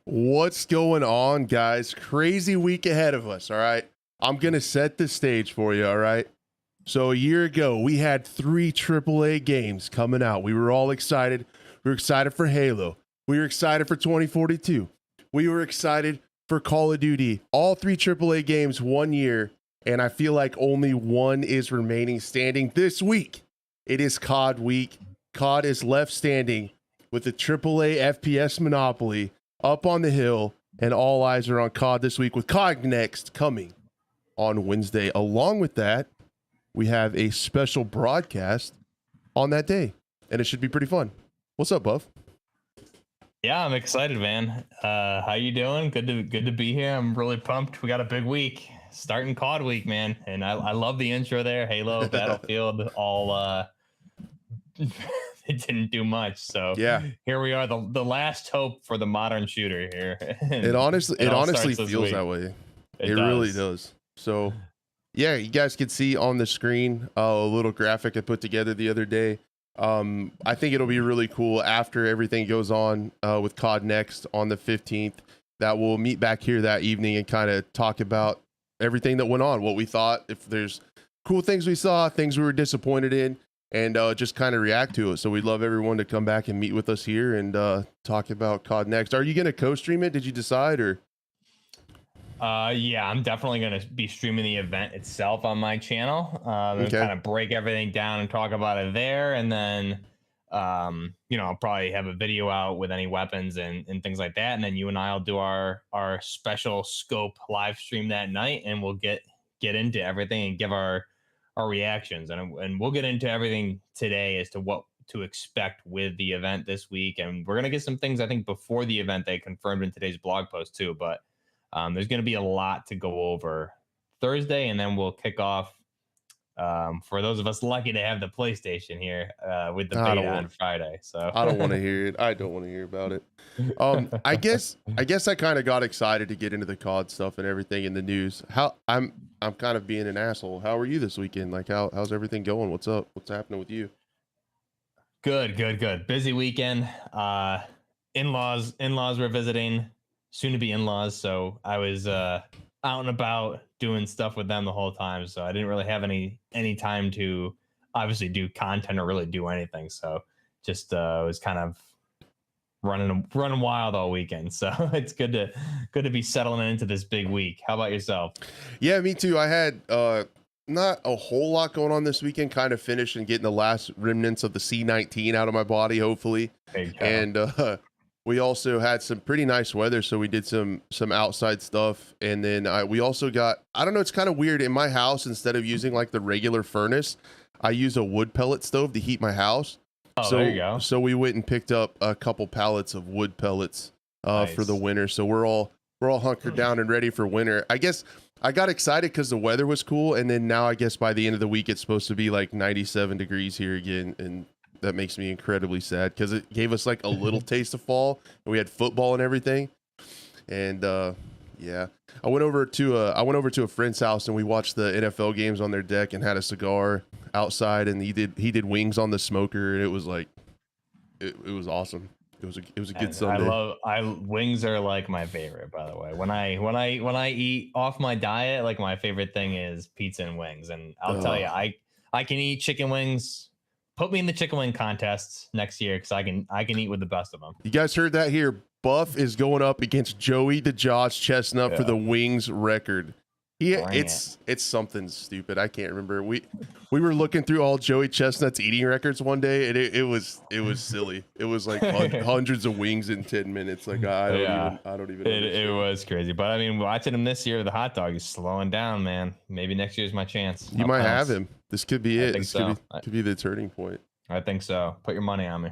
What's going on, guys? Crazy week ahead of us, all right? I'm going to set the stage for you, all right? So a year ago, we had 3 AAA games coming out. We were all excited. We were excited for Halo. We were excited for 2042. We were excited for Call of Duty. All 3 AAA games 1 year, and I feel like only one is remaining standing this week. It is COD week. COD is left standing with the AAA FPS monopoly up on the hill, and all eyes are on COD this week with COD Next coming on Wednesday. Along with that, we have a special broadcast on that day, and it should be pretty fun. What's up, Buff? Yeah, I'm excited, man. How you doing? Good to be here. I'm really pumped. We got a big week, starting COD week, man. And I love the intro there. Halo, Battlefield, all it didn't do much. So Yeah, here we are, the last hope for the modern shooter here. it honestly feels that way. It really does. So yeah, you guys can see on the screen a little graphic I put together the other day. I think it'll be really cool after everything goes on with COD Next on the 15th, that we'll meet back here that evening and kind of talk about everything that went on, what we thought, if there's cool things we saw, things we were disappointed in, and just kind of react to it. So we'd love everyone to come back and meet with us here and talk about COD Next. Are you going to co-stream it? Did you decide, or? Yeah, I'm definitely going to be streaming the event itself on my channel, and kind of break everything down and talk about it there. And then, I'll probably have a video out with any weapons and things like that. And then you and I'll do our special scope live stream that night, and we'll get into everything and give our reactions. And we'll get into everything today as to what to expect with the event this week. And we're going to get some things, I think, before the event they confirmed in today's blog post too. But there's going to be a lot to go over Thursday, and then we'll kick off for those of us lucky to have the PlayStation here with the beta on Friday. So I don't want to hear it. I don't want to hear about it. I guess I kind of got excited to get into the COD stuff and everything in the news. I'm kind of being an asshole. How are you this weekend? Like how's everything going? What's up? What's happening with you? Good. Busy weekend. In-laws were visiting, soon to be in-laws, so I was out and about doing stuff with them the whole time, so I didn't really have any time to obviously do content or really do anything. So just was kind of running wild all weekend. So it's good to be settling into this big week. How about yourself? Yeah, me too. I had not a whole lot going on this weekend, kind of finished and getting the last remnants of the C19 out of my body, hopefully. And we also had some pretty nice weather, so we did some outside stuff. And then we also got, I don't know, it's kind of weird. In my house, instead of using like the regular furnace, I use a wood pellet stove to heat my house. Oh, there you go. So we went and picked up a couple pallets of wood pellets for the winter. So we're all hunkered down and ready for winter. I guess I got excited because the weather was cool. And then now I guess by the end of the week, it's supposed to be like 97 degrees here again. And that makes me incredibly sad because it gave us like a little taste of fall, and we had football and everything. And yeah, I went over to a friend's house and we watched the NFL games on their deck and had a cigar outside, and he did wings on the smoker, and it was like it was awesome. It was a good Sunday. Wings are like my favorite, by the way. When I eat off my diet, like my favorite thing is pizza and wings. And I'll tell you, I can eat chicken wings. Put me in the chicken wing contests next year, because I can eat with the best of them. You guys heard that here. Buff is going up against Joey the Josh Chestnut for the wings record. It's something stupid. I can't remember. We were looking through all Joey Chestnut's eating records one day, and it was silly. It was like hundreds of wings in 10 minutes. Like I don't even. It was crazy, but I mean, watching him this year, the hot dog is slowing down, man. Maybe next year's my chance. You might have him. This could be it. This could be the turning point. I think so. Put your money on me.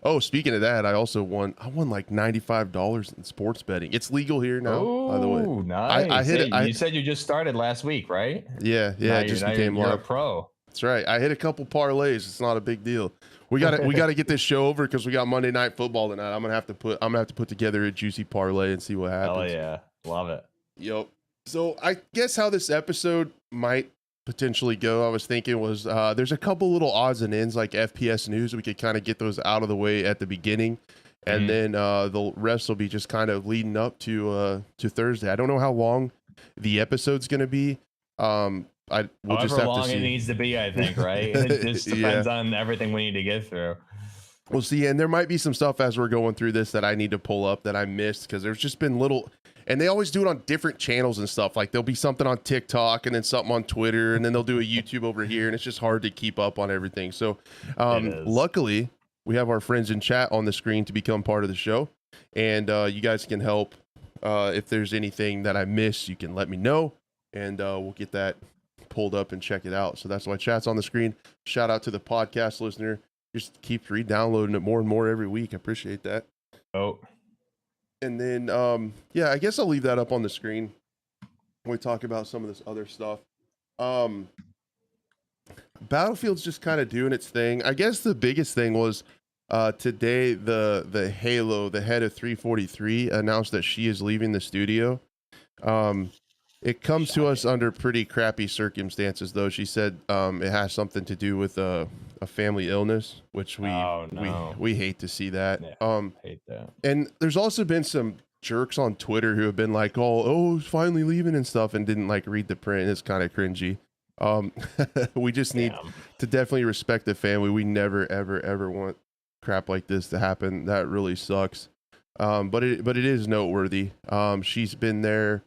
Oh, speaking of that, I won like $95 in sports betting. It's legal here now, by the way. Oh, nice. You said you just started last week, right? Yeah. It just became you're a pro. That's right. I hit a couple parlays. It's not a big deal. We got to get this show over because we got Monday Night Football tonight. I'm gonna have to put together a juicy parlay and see what happens. Hell yeah, love it. Yep. So I guess how this episode might potentially go, I was thinking was there's a couple little odds and ends like FPS news. We could kind of get those out of the way at the beginning, and then the rest will be just kind of leading up to Thursday. I don't know how long the episode's going to be. We'll However just have long to see. it needs to be, I think, right? It just depends on everything we need to get through. We'll see. And there might be some stuff as we're going through this that I need to pull up that I missed, because there's just been little, and they always do it on different channels and stuff. Like there'll be something on TikTok and then something on Twitter, and then they'll do a YouTube over here, and it's just hard to keep up on everything. So luckily we have our friends in chat on the screen to become part of the show, and you guys can help. If there's anything that I miss, you can let me know, and we'll get that pulled up and check it out. So that's why chat's on the screen. Shout out to the podcast listener. Just keep re-downloading it more and more every week. I appreciate that. Oh, and then yeah, I guess I'll leave that up on the screen when we talk about some of this other stuff. Battlefield's just kind of doing its thing. I guess the biggest thing was today the Halo, the head of 343, announced that she is leaving the studio. It comes to us under pretty crappy circumstances, though. She said it has something to do with a family illness, which we hate to see that. Yeah, hate that. And there's also been some jerks on Twitter who have been like, oh, finally leaving and stuff, and didn't like read the print. It's kind of cringy. We just need to definitely respect the family. We never, ever want crap like this to happen. That really sucks. But it is noteworthy. She's been there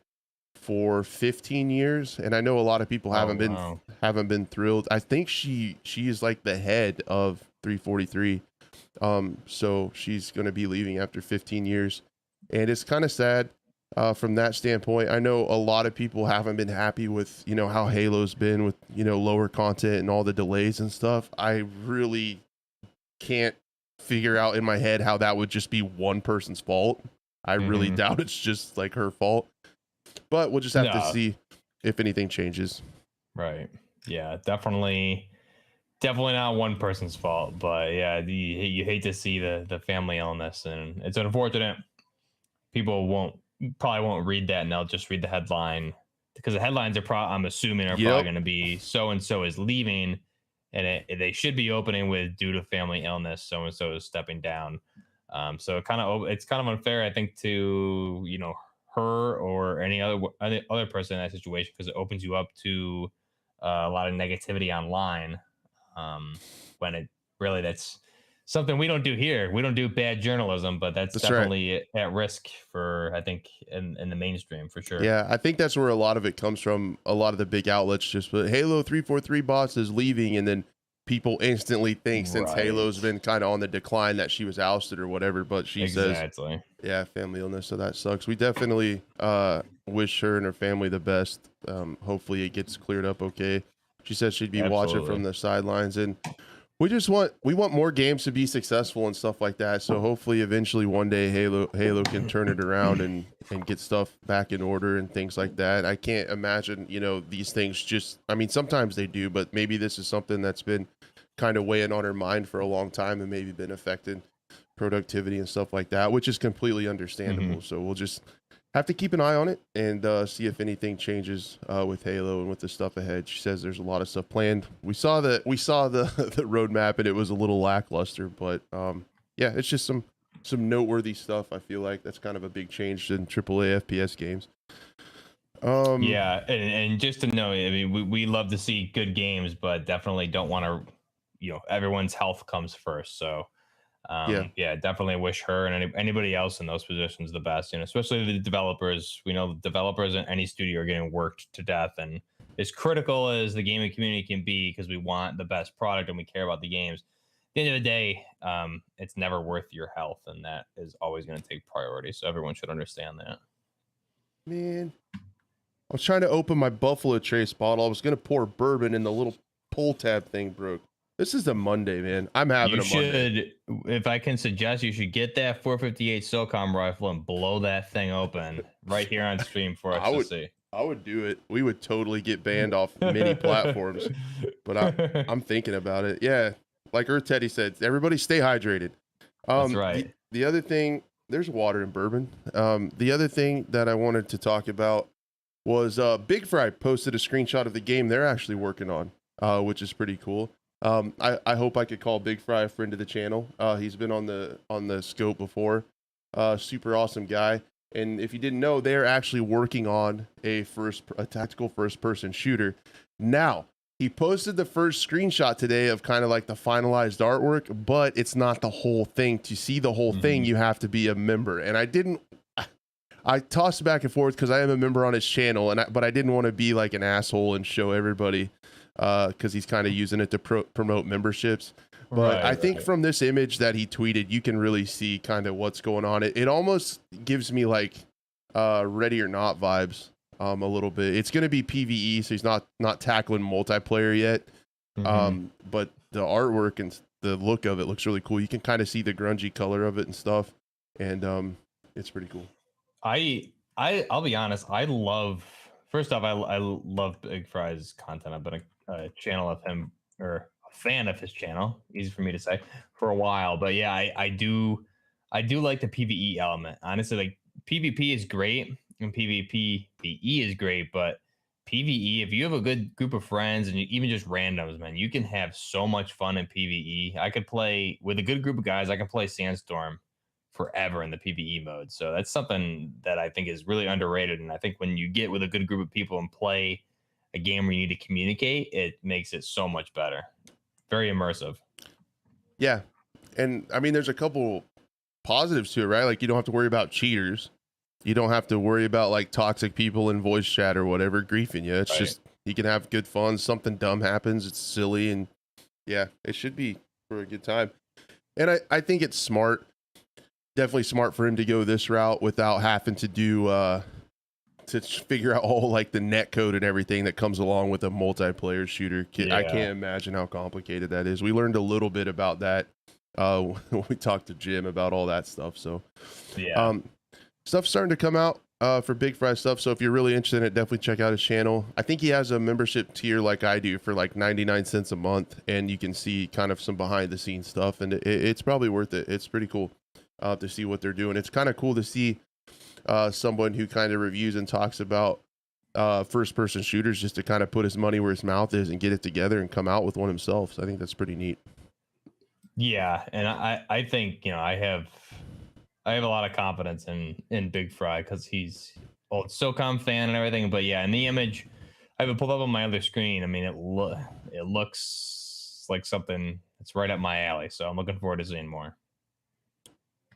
for 15 years, and I know a lot of people haven't been thrilled. I think she is like the head of 343. So she's going to be leaving after 15 years, and it's kind of sad from that standpoint. I know a lot of people haven't been happy with, how Halo's been with, lower content and all the delays and stuff. I really can't figure out in my head how that would just be one person's fault. I really doubt it's just like her fault. But we'll just have to see if anything changes. Right. Yeah, definitely not one person's fault. But yeah, you hate to see the family illness, and it's unfortunate. People probably won't read that, and they'll just read the headline, because the headlines are I'm assuming are probably going to be so and so is leaving, and they should be opening with due to family illness, so and so is stepping down. So it's kind of unfair, I think, to her or any other person in that situation, because it opens you up to a lot of negativity online, when it really, that's something we don't do here. We don't do bad journalism, but that's definitely right at risk for, I think, in the mainstream, for sure. Yeah, I think that's where a lot of it comes from. A lot of the big outlets just put Halo 343 boss is leaving, and then people instantly think, since Halo's been kind of on the decline, that she was ousted or whatever. But she says, yeah, family illness, so that sucks. We definitely wish her and her family the best. Hopefully it gets cleared up okay. She says she'd be watching from the sidelines, and we want more games to be successful and stuff like that. So hopefully eventually one day Halo can turn it around and get stuff back in order and things like that. I can't imagine, these things just, I mean, sometimes they do, but maybe this is something that's been kind of weighing on her mind for a long time, and maybe been affecting productivity and stuff like that, which is completely understandable. So we'll just have to keep an eye on it and see if anything changes with Halo and with the stuff ahead. She says there's a lot of stuff planned. We saw the roadmap, and it was a little lackluster, but yeah, it's just some noteworthy stuff. I feel like that's kind of a big change in AAA FPS games. Yeah, and just to know, I mean, we love to see good games, but definitely don't want to, everyone's health comes first. So yeah, definitely wish her and anybody else in those positions the best, especially the developers. We know the developers in any studio are getting worked to death, and as critical as the gaming community can be, because we want the best product and we care about the games, at the end of the day, it's never worth your health, and that is always going to take priority. So everyone should understand that. Man, I was trying to open my Buffalo Trace bottle. I was going to pour bourbon, and the little pull tab thing broke. This is a Monday, man. I'm having a Monday. If I can suggest, you should get that 458 SOCOM rifle and blow that thing open right here on stream for us to see. I would do it. We would totally get banned off many platforms, but I'm thinking about it. Yeah, like Earth Teddy said, everybody stay hydrated. That's right. The other thing, there's water and bourbon. The other thing that I wanted to talk about was Big Fry posted a screenshot of the game they're actually working on, which is pretty cool. I hope I could call Big Fry a friend of the channel. He's been on the scope before. Super awesome guy. And if you didn't know, they're actually working on a tactical first person shooter. Now, he posted the first screenshot today of kind of like the finalized artwork, but it's not the whole thing. To see the whole thing, you have to be a member. And I tossed back and forth because I am a member on his channel, but I didn't want to be like an asshole and show everybody because he's kind of using it to promote memberships. But I think from this image that he tweeted, you can really see kind of what's going on. It almost gives me like Ready or Not vibes a little bit. It's going to be PvE, so he's not tackling multiplayer yet. But the artwork and the look of it looks really cool. You can kind of see the grungy color of it and stuff, and it's pretty cool. I'll be honest. First off, I love Big Fry's content. I've been a channel of him, or a fan of his channel, easy for me to say, for a while. But yeah, I do like the PvE element. Honestly, like PvP is great and PvE is great, but PvE, if you have a good group of friends and even just randoms, man, you can have so much fun in PvE. I could play with a good group of guys. I can play Sandstorm forever in the PvE mode. So that's something that I think is really underrated. And I think when you get with a good group of people and play a game where you need to communicate, it makes it so much better. Very immersive. Yeah. And I mean, there's a couple positives to it, right? Like you don't have to worry about cheaters. You don't have to worry about like toxic people in voice chat or whatever griefing you. It's just, you can have good fun. Something dumb happens. It's silly. And yeah, it should be for a good time. And I think it's smart. Definitely smart for him to go this route without having to do to figure out all like the net code and everything that comes along with a multiplayer shooter. I can't imagine how complicated that is. We learned a little bit about that when we talked to Jim about all that stuff. So stuff's starting to come out for Big Fry stuff. So if you're really interested in it, definitely check out his channel. I think he has a membership tier like I do for like 99 cents a month, and you can see kind of some behind the scenes stuff, and it's probably worth it. It's pretty cool to see what they're doing. It's kind of cool to see someone who kind of reviews and talks about first person shooters just to kind of put his money where his mouth is and get it together and come out with one himself. So I think that's pretty neat. Yeah, and I think, you know, I have a lot of confidence in Big Fry because he's old SOCOM fan and everything. But yeah, in the image, I have it pulled up on my other screen. I mean, it looks like something that's right up my alley. So I'm looking forward to seeing more.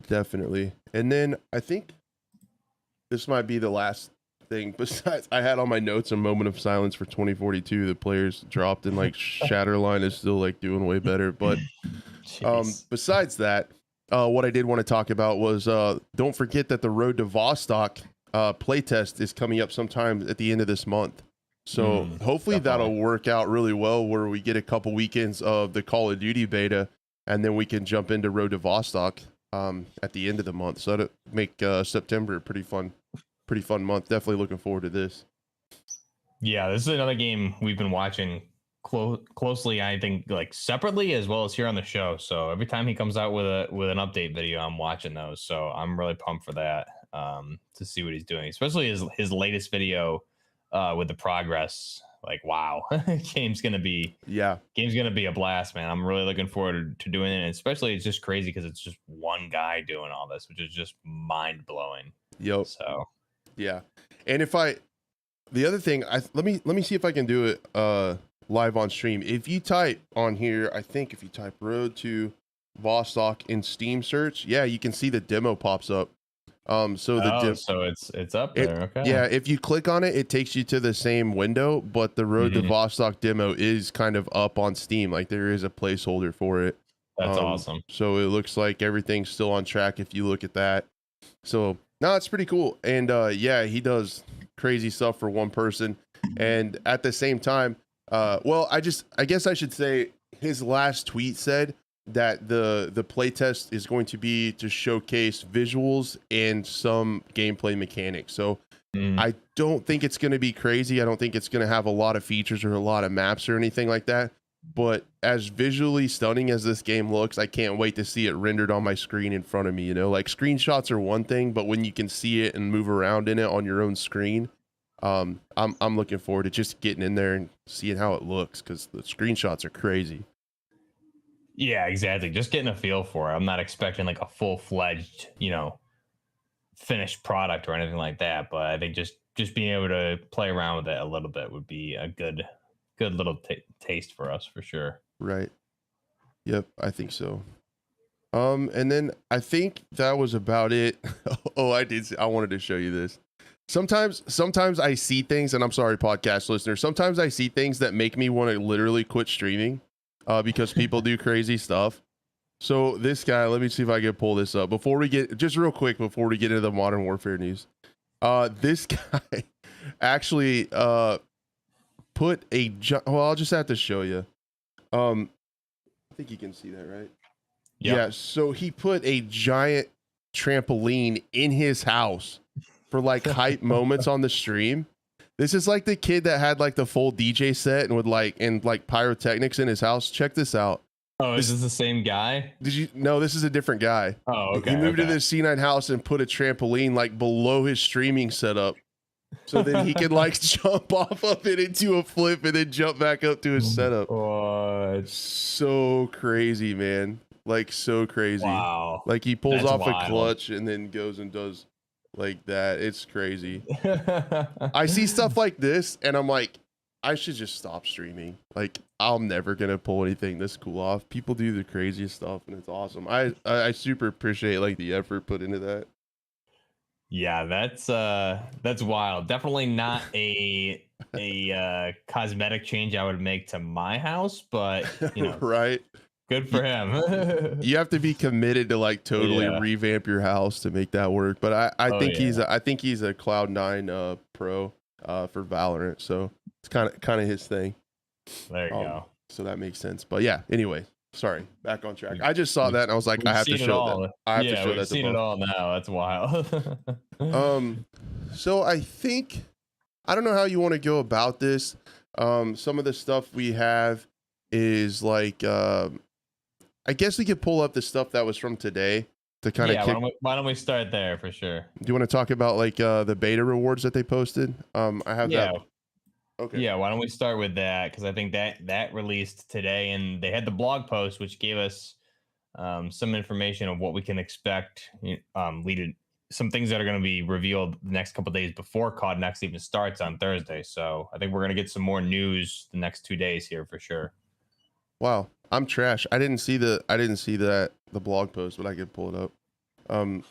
Definitely. And then I think this might be the last thing. Besides, I had on my notes a moment of silence for 2042. The players dropped, and like Shatterline is still like doing way better. But besides that, what I did want to talk about was don't forget that the Road to Vostok playtest is coming up sometime at the end of this month. So hopefully that'll work out really well, where we get a couple weekends of the Call of Duty beta, and then we can jump into Road to Vostok at the end of the month. So that'll make September a pretty fun month. Definitely looking forward to this. Yeah, this is another game we've been watching closely, I think, like separately as well as here on the show. So every time he comes out with an update video, I'm watching those. So I'm really pumped for that, to see what he's doing, especially his latest video with the progress. Like, wow, game's gonna be a blast, man. I'm really looking forward to doing it. And especially, it's just crazy because it's just one guy doing all this, which is just mind blowing. Yep. So yeah. And the other thing, let me see if I can do it live on stream. If you type on here, I think if you type Road to Vostok in Steam search, yeah, you can see the demo pops up. So it's up there. Okay. Yeah, if you click on it, it takes you to the same window, but the Road to Vostok demo is kind of up on Steam. Like there is a placeholder for it. That's awesome. So it looks like everything's still on track if you look at that. So no, it's pretty cool. And yeah, he does crazy stuff for one person. And at the same time, well, I guess I should say his last tweet said that the playtest is going to be to showcase visuals and some gameplay mechanics. So I don't think it's going to be crazy. I don't think it's going to have a lot of features or a lot of maps or anything like that. But as visually stunning as this game looks, I can't wait to see it rendered on my screen in front of me. You know, like screenshots are one thing, but when you can see it and move around in it on your own screen, I'm looking forward to just getting in there and seeing how it looks, because the screenshots are crazy. Yeah, exactly. Just getting a feel for it. I'm not expecting like a full-fledged, finished product or anything like that, but I think just being able to play around with it a little bit would be a good little taste for us for sure. Right. Yep, I think so. And then I think that was about it. Oh, I wanted to show you this. Sometimes I see things, and I'm sorry, podcast listeners. Sometimes I see things that make me want to literally quit streaming, because people do crazy stuff. So this guy, let me see if I can pull this up before we get, just real quick before we get into the Modern Warfare news. This guy actually put a well, I'll just have to show you. I think you can see that, right? Yep. Yeah, so he put a giant trampoline in his house for like hype moments on the stream. This is like the kid that had like the full DJ set and would like pyrotechnics in his house. Check this out. Oh, is this the same guy? Did you know this is a different guy? Oh, okay. He moved to this C9 house and put a trampoline like below his streaming setup. So then he could like jump off of it into a flip and then jump back up to his setup. What? So crazy, man. Like so crazy. Wow. Like he pulls off a clutch and then goes and does like that. It's crazy. I see stuff like this and I'm like, I should just stop streaming. Like I'm never gonna pull anything this cool off. People do the craziest stuff and it's awesome. I super appreciate like the effort put into that. Yeah, that's wild. Definitely not a cosmetic change I would make to my house, but right. Good for him. You have to be committed to like totally revamp your house to make that work. But I think he's a Cloud9 pro for Valorant, so it's kind of his thing. There you go. So that makes sense. But yeah, anyway, sorry, back on track. I just saw that and I was like, I have to show that. I have to show that. We've seen it all now. That's wild. So I think I don't know how you want to go about this. Some of the stuff we have is like I guess we could pull up the stuff that was from today to kind of why don't we start there for sure? Do you want to talk about like the beta rewards that they posted? I have that. Okay. Yeah, why don't we start with that? Because I think that released today, and they had the blog post, which gave us some information of what we can expect. Some things that are going to be revealed the next couple of days before COD Next even starts on Thursday. So I think we're going to get some more news the next 2 days here for sure. Wow, I'm trash. I didn't see the blog post, but I could pull it up and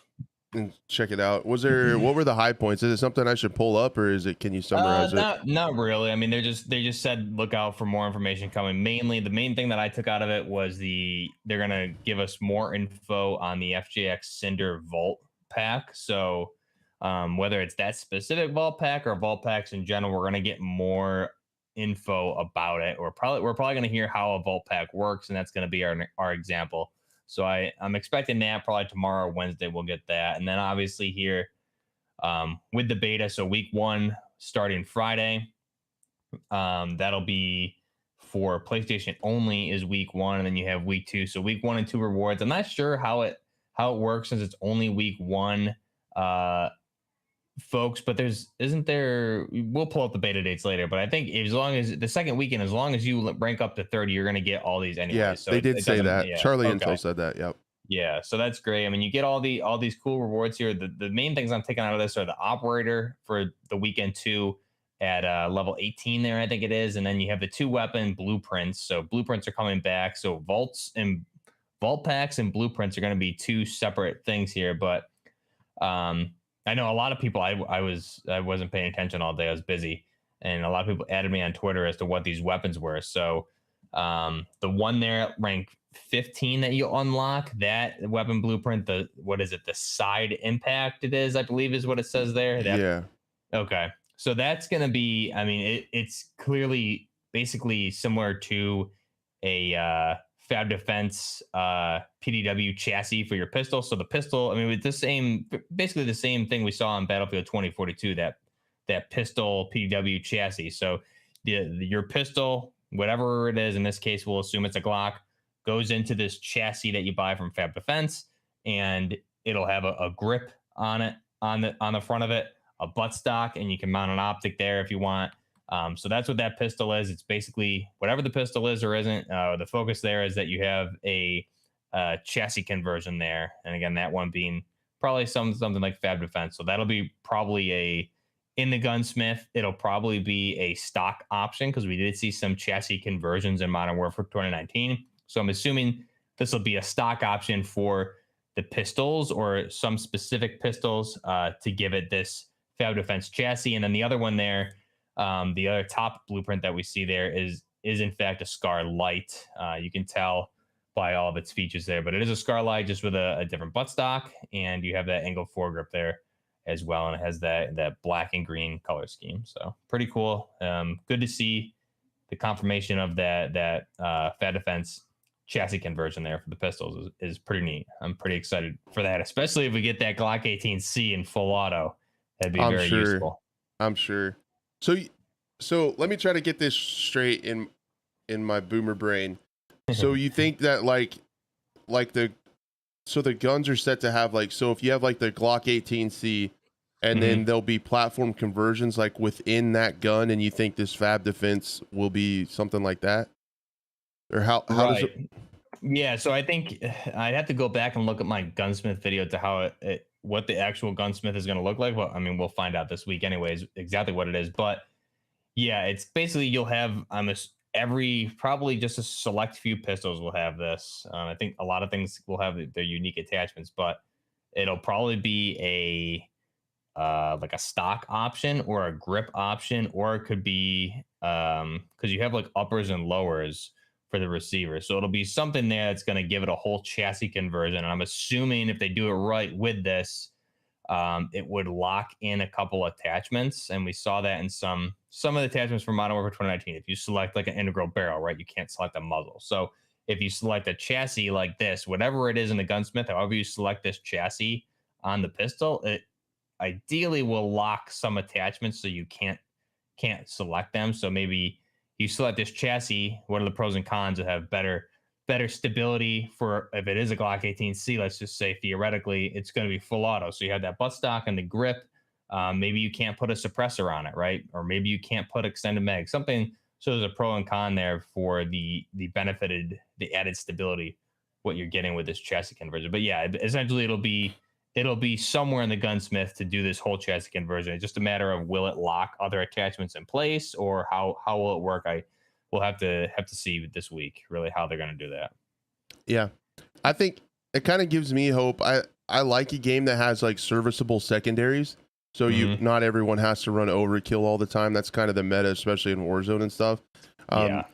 check it out. What were the high points? Is it something I should pull up, or can you summarize it? Not really. I mean, they just said look out for more information coming. Mainly, the main thing that I took out of it was they're gonna give us more info on the FJX Cinder Vault pack. So whether it's that specific Vault pack or Vault packs in general, we're gonna get more info about it. We're probably gonna hear how a Vault pack works, and that's gonna be our example. So I'm expecting that probably tomorrow or Wednesday we'll get that. And then obviously here with the beta, so week 1 starting Friday, that'll be for PlayStation only is week 1, and then you have week 2. So week 1 and 2 rewards. I'm not sure how it works since it's only week 1, folks, but we'll pull up the beta dates later, but I think as long as the second weekend, as long as you rank up to 30, you're going to get all these anyway. Yeah, so they did say that. Yeah, Charlie Intel said that. Yep. Yeah, so that's great. I mean, you get all these cool rewards here. The main things I'm taking out of this are the operator for the weekend 2 at level 18 there, I think it is, and then you have the 2 weapon blueprints. So blueprints are coming back. So vault packs and blueprints are going to be 2 separate things here, but I know a lot of people, I wasn't paying attention all day. I was busy. And a lot of people added me on Twitter as to what these weapons were. So the one there rank 15 that you unlock, that weapon blueprint, the side impact it is, I believe is what it says there. Yeah. Okay. So that's going to be, I mean, it's clearly basically similar to a Fab Defense PDW chassis for your pistol. So the pistol, I mean, with basically the same thing we saw on Battlefield 2042, that pistol PDW chassis. So your pistol, whatever it is, in this case, we'll assume it's a Glock, goes into this chassis that you buy from Fab Defense, and it'll have a grip on it, on the front of it, a buttstock, and you can mount an optic there if you want. So that's what that pistol is. It's basically whatever the pistol is or isn't. The focus there is that you have a chassis conversion there, and again, that one being probably something like Fab Defense. So that'll be probably a in the gunsmith. It'll probably be a stock option because we did see some chassis conversions in Modern Warfare 2019. So I'm assuming this will be a stock option for the pistols or some specific pistols to give it this Fab Defense chassis. And then the other one there, the other top blueprint that we see there is in fact a Scar Light. You can tell by all of its features there, but it is a Scar Light just with a different buttstock, and you have that angled foregrip there as well, and it has that black and green color scheme. So pretty cool. Good to see the confirmation of that Fab Defense chassis conversion there for the pistols is pretty neat. I'm pretty excited for that, especially if we get that Glock 18C in full auto. That'd be very useful. I'm sure. So let me try to get this straight in my boomer brain. So you think that like the guns are set to have like, so if you have like the Glock 18C and then there'll be platform conversions like within that gun, and you think this Fab Defense will be something like that? Or how does it? Yeah, so I think I'd have to go back and look at my gunsmith video to how what the actual gunsmith is going to look like. Well, I mean, we'll find out this week anyways, exactly what it is. But yeah, it's basically you'll have probably just a select few pistols will have this. I think a lot of things will have their unique attachments, but it'll probably be like a stock option or a grip option, or it could be because you have like uppers and lowers for the receiver. So it'll be something there that's going to give it a whole chassis conversion. And I'm assuming if they do it right with this, it would lock in a couple attachments. And we saw that in some of the attachments for Modern Warfare 2019. If you select like an integral barrel, right, you can't select a muzzle. So if you select a chassis like this, whatever it is in the gunsmith, however you select this chassis on the pistol, it ideally will lock some attachments so you can't select them. So maybe you select this chassis. What are the pros and cons that have better stability for if it is a Glock 18C? Let's just say theoretically it's going to be full auto. So you have that buttstock and the grip. Maybe you can't put a suppressor on it, right? Or maybe you can't put extended mag. Something. So there's a pro and con there for the added stability, what you're getting with this chassis conversion. But yeah, essentially it'll be somewhere in the gunsmith to do this whole chassis conversion. It's just a matter of will it lock other attachments in place, or how will it work? We'll have to see this week really how they're going to do that. Yeah, I think it kind of gives me hope. I like a game that has like serviceable secondaries, so not everyone has to run overkill all the time. That's kind of the meta, especially in Warzone and stuff.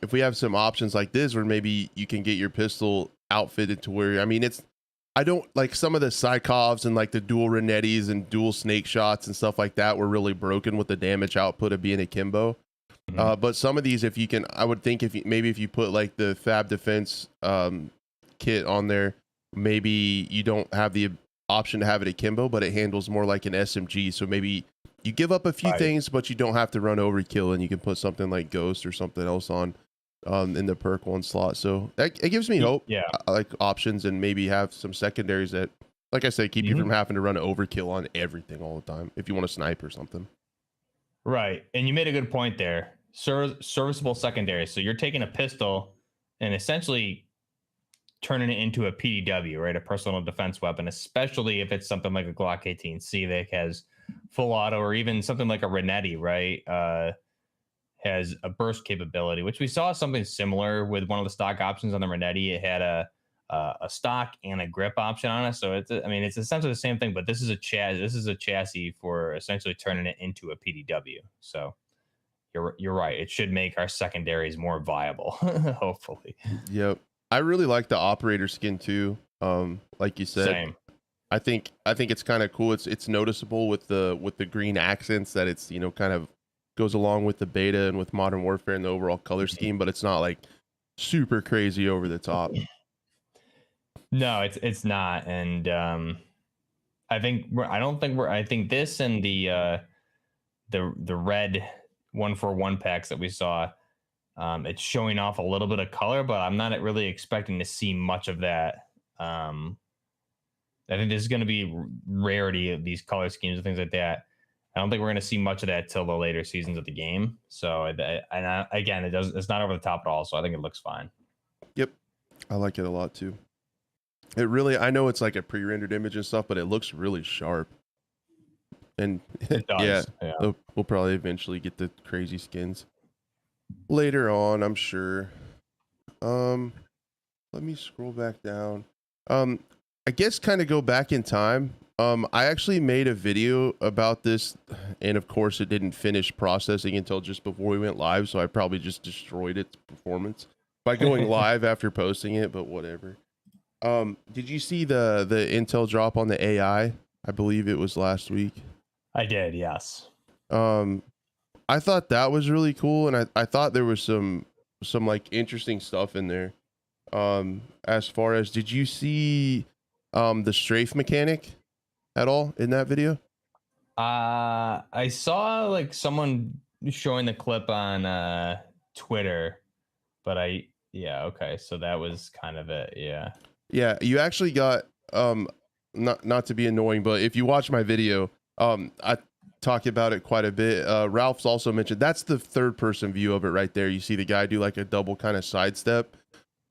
If we have some options like this, where maybe you can get your pistol outfitted to where, I mean, I don't like some of the Psychovs and like the dual Renettis and dual snake shots and stuff like that were really broken with the damage output of being akimbo. But some of these, if you can, I would think if you put like the Fab Defense kit on there, maybe you don't have the option to have it akimbo, but it handles more like an SMG. So maybe you give up a few things, but you don't have to run overkill, and you can put something like Ghost or something else on in the perk one slot. So it gives me hope. Yeah, I like options, and maybe have some secondaries that, like I said, keep you from having to run overkill on everything all the time if you want to snipe or something. Right. And you made a good point there. Serviceable secondaries. So you're taking a pistol and essentially turning it into a PDW, right? A personal defense weapon, especially if it's something like a Glock 18C that has full auto, or even something like a Renetti, right? Has a burst capability, which we saw something similar with one of the stock options on the Renetti. It had a stock and a grip option on it. So it's essentially the same thing, but this is a chassis for essentially turning it into a PDW. So you're right. It should make our secondaries more viable, hopefully. Yep. I really like the operator skin too. Like you said, same. I think it's kind of cool. It's noticeable with the green accents that it's, kind of goes along with the beta and with Modern Warfare and the overall color scheme, but it's not like super crazy over the top. No, it's not. And I think this and the red 141 packs that we saw, it's showing off a little bit of color, but I'm not really expecting to see much of that. I think there's going to be rarity of these color schemes and things like that. I don't think we're going to see much of that till the later seasons of the game. So, again, it's not over the top at all. So I think it looks fine. Yep, I like it a lot too. It really, I know it's like a pre-rendered image and stuff, but it looks really sharp. And It does. yeah, we'll probably eventually get the crazy skins later on, I'm sure. Let me scroll back down. I guess kind of go back in time. I actually made a video about this, and of course it didn't finish processing until just before we went live, so I probably just destroyed its performance by going live after posting it, but whatever. Did you see the intel drop on the AI? I believe it was last week. I did, yes. I thought that was really cool, and I thought there was some like interesting stuff in there. As far as, did you see the strafe mechanic at all in that video? I saw like someone showing the clip on Twitter, but okay, so that was kind of it. Yeah, you actually got not to be annoying, but if you watch my video, I talk about it quite a bit. Ralph's also mentioned that's the third person view of it right there. You see the guy do like a double kind of sidestep.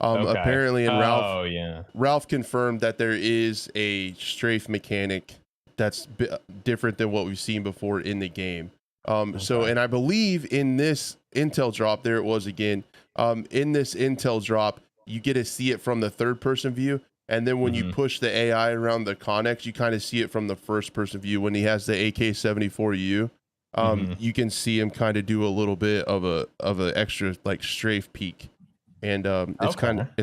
Okay. Apparently, and Ralph Ralph confirmed that there is a strafe mechanic that's different than what we've seen before in the game. So, and I believe in this intel drop, there it was again. In this intel drop, you get to see it from the third person view. And then when you push the AI around the Connex, you kind of see it from the first person view. When he has the AK-74U, you can see him kind of do a little bit of a extra like strafe peek. And it's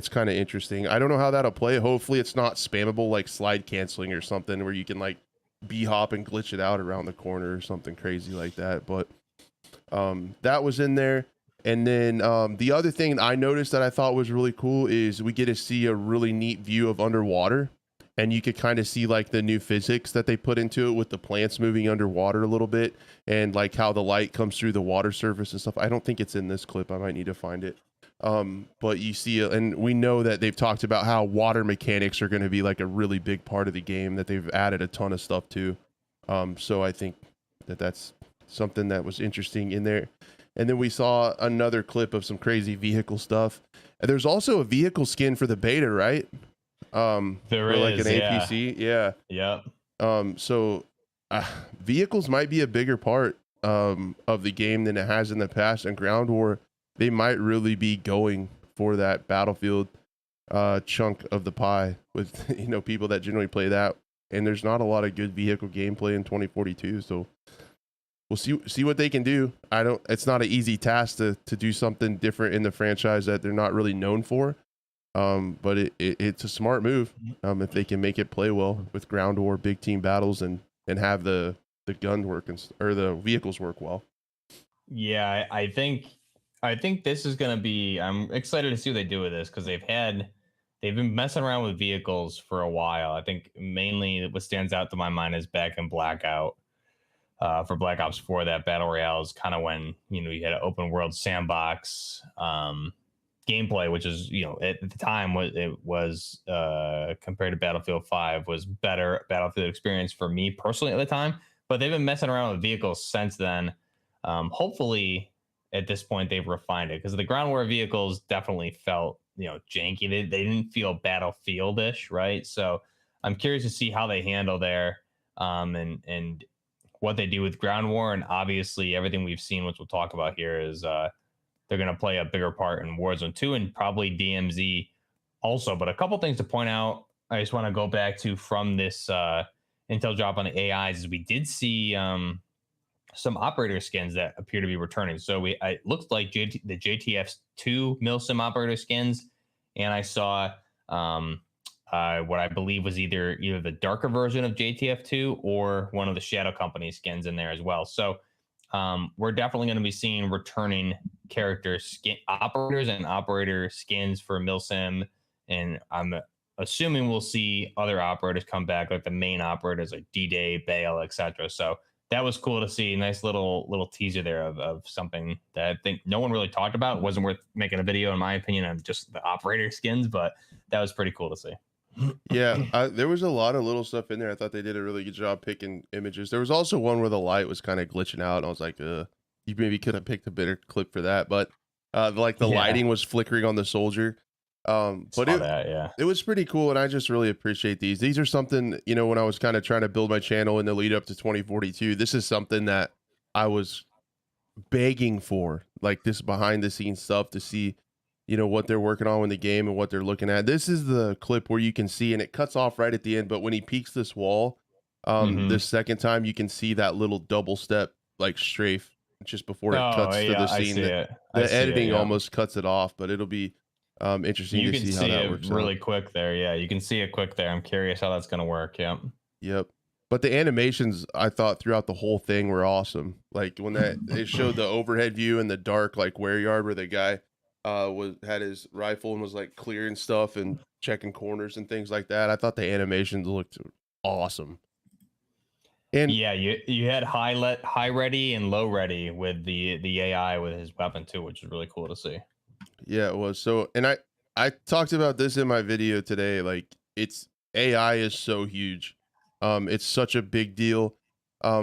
kind of interesting. I don't know how that'll play. Hopefully it's not spammable like slide canceling or something where you can like b-hop and glitch it out around the corner or something crazy like that. But that was in there. And then the other thing I noticed that I thought was really cool is we get to see a really neat view of underwater, and you could kind of see like the new physics that they put into it with the plants moving underwater a little bit, and like how the light comes through the water surface and stuff. I don't think it's in this clip. I might need to find it. But you see, and we know that they've talked about how water mechanics are going to be like a really big part of the game, that they've added a ton of stuff to. So I think that that's something that was interesting in there. And then we saw another clip of some crazy vehicle stuff. And there's also a vehicle skin for the beta, right? There is like an yeah. APC. Yeah. Yep. So vehicles might be a bigger part of the game than it has in the past. And Ground War, they might really be going for that Battlefield chunk of the pie with people that generally play that. And there's not a lot of good vehicle gameplay in 2042. So we'll see what they can do. It's not an easy task to do something different in the franchise that they're not really known for. But it's a smart move if they can make it play well with Ground War, big team battles, and have the gun work or the vehicles work well. Yeah, I think this is gonna be. I'm excited to see what they do with this because they've been messing around with vehicles for a while. I think mainly what stands out to my mind is back in Blackout. For Black Ops 4, that battle royale is kind of when you had an open world sandbox gameplay, which is at the time it was compared to Battlefield 5 was better Battlefield experience for me personally at the time. But they've been messing around with vehicles since then. Hopefully, at this point they've refined it because the Ground War vehicles definitely felt janky. They didn't feel Battlefield-ish, right? So I'm curious to see how they handle there and what they do with Ground War, and obviously everything we've seen, which we'll talk about here, is they're going to play a bigger part in Warzone 2 and probably DMZ also. But a couple things to point out, I just want to go back to from this intel drop on the AIs is we did see some operator skins that appear to be returning. So it looks like the JTF2 Milsim operator skins, and I saw what I believe was either the darker version of JTF2 or one of the Shadow Company skins in there as well. So we're definitely going to be seeing returning operators and operator skins for Milsim, and I'm assuming we'll see other operators come back, like the main operators like D-Day, Bale, etc. So that was cool to see. Nice little teaser there of something that I think no one really talked about. It wasn't worth making a video, in my opinion, on just the operator skins, but that was pretty cool to see. Yeah, there was a lot of little stuff in there. I thought they did a really good job picking images. There was also one where the light was kind of glitching out, and I was like, you maybe could have picked a better clip for that." But like the Yeah, lighting was flickering on the soldier. But saw that. Yeah. it was pretty cool, and I just really appreciate these. These are something, when I was kind of trying to build my channel in the lead up to 2042. This is something that I was begging for, like this behind the scenes stuff to see, what they're working on in the game and what they're looking at. This is the clip where you can see, and it cuts off right at the end, but when he peeks this wall, the Hmm. second time you can see that little double step like strafe just before it Oh cuts to the yeah, I scene. see it. I The see it. editing Yeah. almost cuts it off, but it'll be interesting You to can see how see that it works out. really quick there. Yeah, you can see it quick there. I'm curious how that's gonna work. Yeah. Yep. But the animations I thought throughout the whole thing were awesome. Like when that it showed the overhead view in the dark like ware yard where the guy was had his rifle and was like clearing stuff and checking corners and things like that. I thought the animations looked awesome. And Yeah, you had high ready and low ready with the AI with his weapon too, which is really cool to see. yeah, it was. So and I talked about this in my video today. Like it's AI is so huge. It's such a big deal.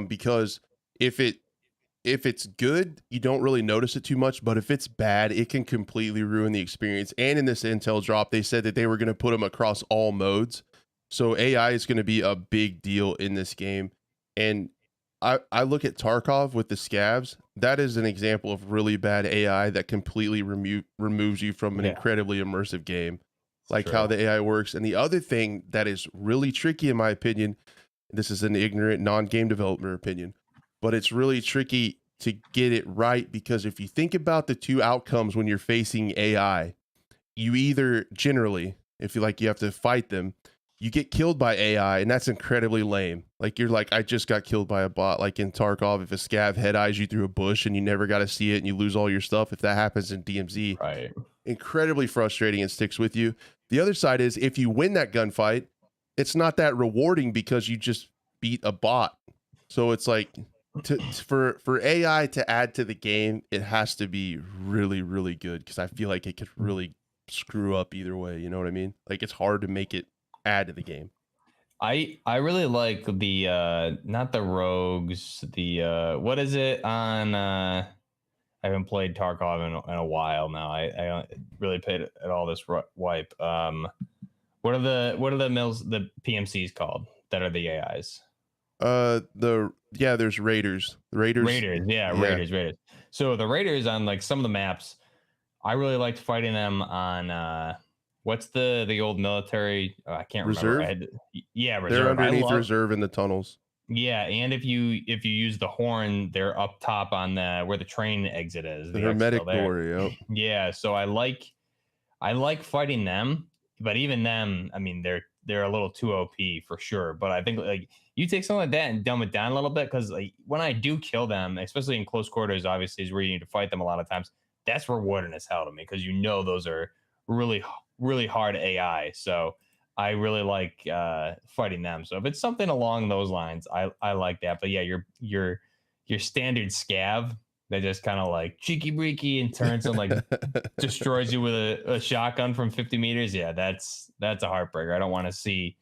Because if it's good, you don't really notice it too much, but if it's bad, it can completely ruin the experience. And in this intel drop, they said that they were going to put them across all modes. So AI is going to be a big deal in this game. And I look at Tarkov with the scavs. That is an example of really bad AI that completely removes you from an Yeah, incredibly immersive game, it's like how true. the AI works. And the other thing that is really tricky, in my opinion, this is an ignorant non-game developer opinion, but it's really tricky to get it right because if you think about the two outcomes when you're facing AI, you either generally, if you like, you have to fight them, you get killed by AI, and that's incredibly lame. Like you're like, I just got killed by a bot. Like in Tarkov, if a scav head eyes you through a bush and you never got to see it and you lose all your stuff, if that happens in DMZ, Right. incredibly frustrating and sticks with you. The other side is if you win that gunfight, it's not that rewarding because you just beat a bot. So it's like for AI to add to the game, it has to be really really good because I feel like it could really screw up either way. You know what I mean? Like it's hard to make it add to the game. I really like the not the rogues, the what is it on I haven't played Tarkov in a while now. I don't really played it at all this wipe. What are the mills the PMCs called that are the AIs? There's raiders. The raiders, Raiders, yeah, yeah, Raiders. So the Raiders on like some of the maps, I really liked fighting them on what's the old military? I can't remember. reserve. Yeah, They're reserve. I underneath love reserve in the tunnels. yeah, and if you use the horn, they're up top on the where the train exit is, The the exfil hermetic there. door. Yep. Yeah, so I like fighting them, but even them, I mean, they're a little too OP for sure. But I think like you take something like that and dumb it down a little bit because like when I do kill them, especially in close quarters, obviously is where you need to fight them a lot of times. That's rewarding as hell to me because those are really really hard AI. So I really like fighting them. So if it's something along those lines, I like that. But yeah, your standard scav that just kind of like cheeky breaky and turns and like destroys you with a shotgun from 50 meters. Yeah, that's a heartbreaker. I don't want to see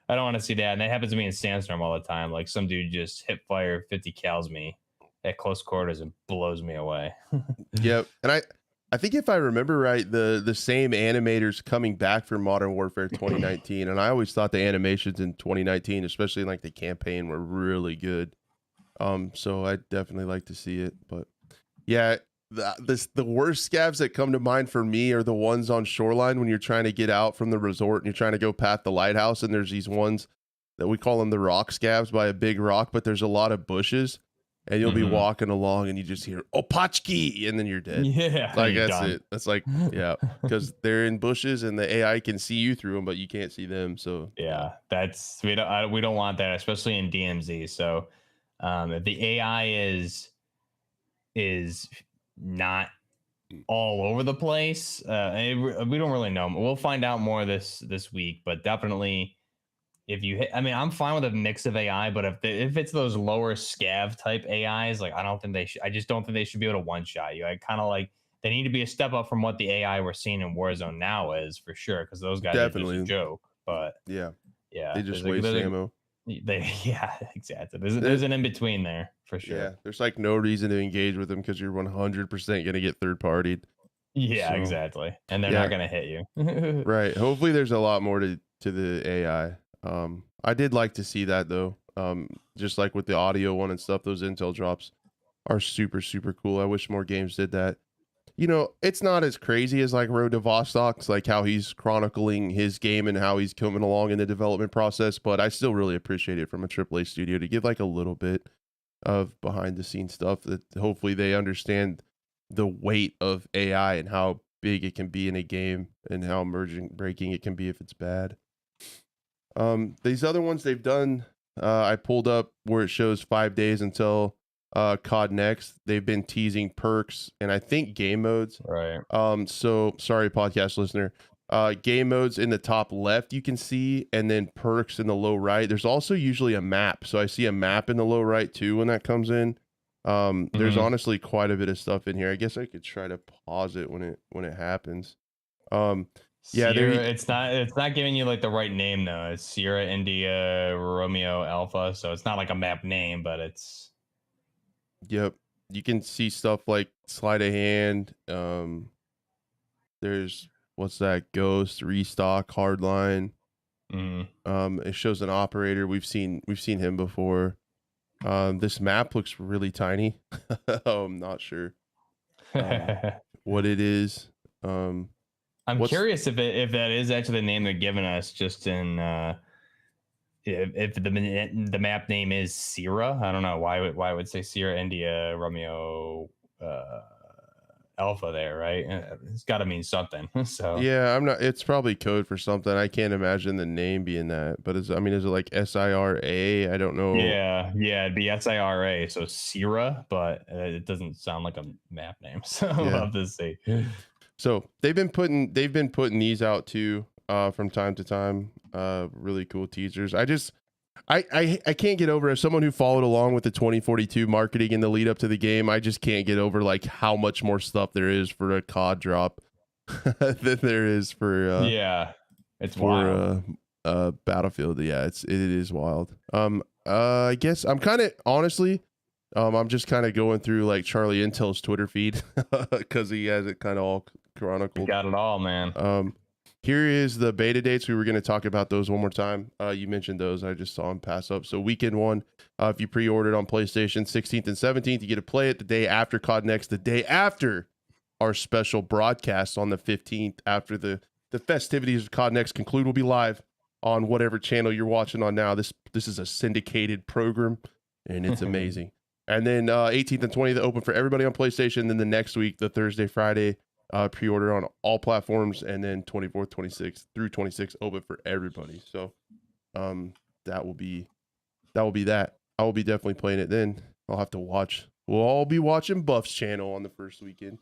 that. And that happens to me in Sandstorm all the time. Like some dude just hip fire 50 cals me at close quarters and blows me away. Yep. And I think if I remember right, the same animators coming back for Modern Warfare 2019, and I always thought the animations in 2019, especially in like the campaign, were really good. So I definitely like to see it. But yeah, the worst scavs that come to mind for me are the ones on Shoreline when you're trying to get out from the resort and you're trying to go past the lighthouse, and there's these ones that we call them the rock scavs by a big rock, but there's a lot of bushes and you'll be Mhm. walking along and you just hear Opachki and then you're dead. Yeah, Like you're that's done. it. That's like, yeah, because they're in bushes and the AI can see you through them, but you can't see them. So yeah. Yeah, that's we don't want that, especially in DMZ. So if the AI is not all over the place, we don't really know. We'll find out more this week, but definitely if you hit, I mean, I'm fine with a mix of AI, but if it's those lower scav type AIs, like I don't think they should. I just don't think they should be able to one shot you. I kind of like they need to be a step up from what the AI we're seeing in Warzone now is for sure, because those guys are just a Definitely. joke. but Yeah, yeah, they just waste ammo. yeah, exactly. There's an in between there for Yeah, sure. there's like no reason to engage with them because you're 100% gonna get third partied. Yeah, So exactly. And they're not yeah, gonna hit you. right. Hopefully, there's a lot more to the AI. I did like to see that though. Just like with the audio one and stuff, those intel drops are super cool. I wish more games did that. You know, it's not as crazy as like Road to Vostok's, like how he's chronicling his game and how he's coming along in the development process, but I still really appreciate it from a AAA studio to give like a little bit of behind the scenes stuff that hopefully they understand the weight of AI and how big it can be in a game and how emerging breaking it can be if it's bad. These other ones they've done, I pulled up where it shows 5 days until COD Next. They've been teasing perks and I think game modes. Right. So sorry, podcast listener. Game modes in the top left you can see, and then perks in the low right. There's also usually a map, so I see a map in the low right too when that comes in. There's honestly quite a bit of stuff in here. I guess I could try to pause it when it happens. Yeah, Sierra, it's not giving you like the right name though. It's Sierra India Romeo Alpha, so it's not like a map name, but it's Yep. You can see stuff like sleight of hand. There's what's that? Ghost, restock, hardline. It shows an operator. We've seen him before. This map looks really tiny. I'm not sure what it is. I'm curious if that is actually the name they're giving us, just in if the map name is Sierra. I don't know why would say Sierra India Romeo Alpha there, right? It's got to mean something. So yeah, I'm not. It's probably code for something. I can't imagine the name being that. But is it like SIRA? I don't know. yeah, it'd be SIRA, so Sierra, but it doesn't sound like a map name. So Yeah. we'll have to see. So they've been putting these out too from time to time. Really cool teasers. I can't get over, as someone who followed along with the 2042 marketing in the lead up to the game, I just can't get over like how much more stuff there is for a COD drop than there is for yeah, it's for wild. Battlefield. Yeah, it is wild. I guess I'm kind of honestly I'm just kind of going through like Charlie Intel's Twitter feed because he has it kind of all chronicled. We got it all, man. Here is the beta dates. We were going to talk about those one more time. You mentioned those. I just saw them pass up. So weekend one, if you pre-ordered on PlayStation 16th and 17th, you get to play it the day after COD Next, the day after our special broadcast on the 15th. After the festivities of COD Next conclude, we'll be live on whatever channel you're watching on now. This is a syndicated program, and it's amazing. And then 18th and 20th open for everybody on PlayStation. Then the next week, the Thursday, Friday, pre-order on all platforms, and then 24th, 26th through 26th open for everybody. So that will be that. I will be definitely playing it then. I'll have to watch. We'll all be watching Buff's channel on the first weekend.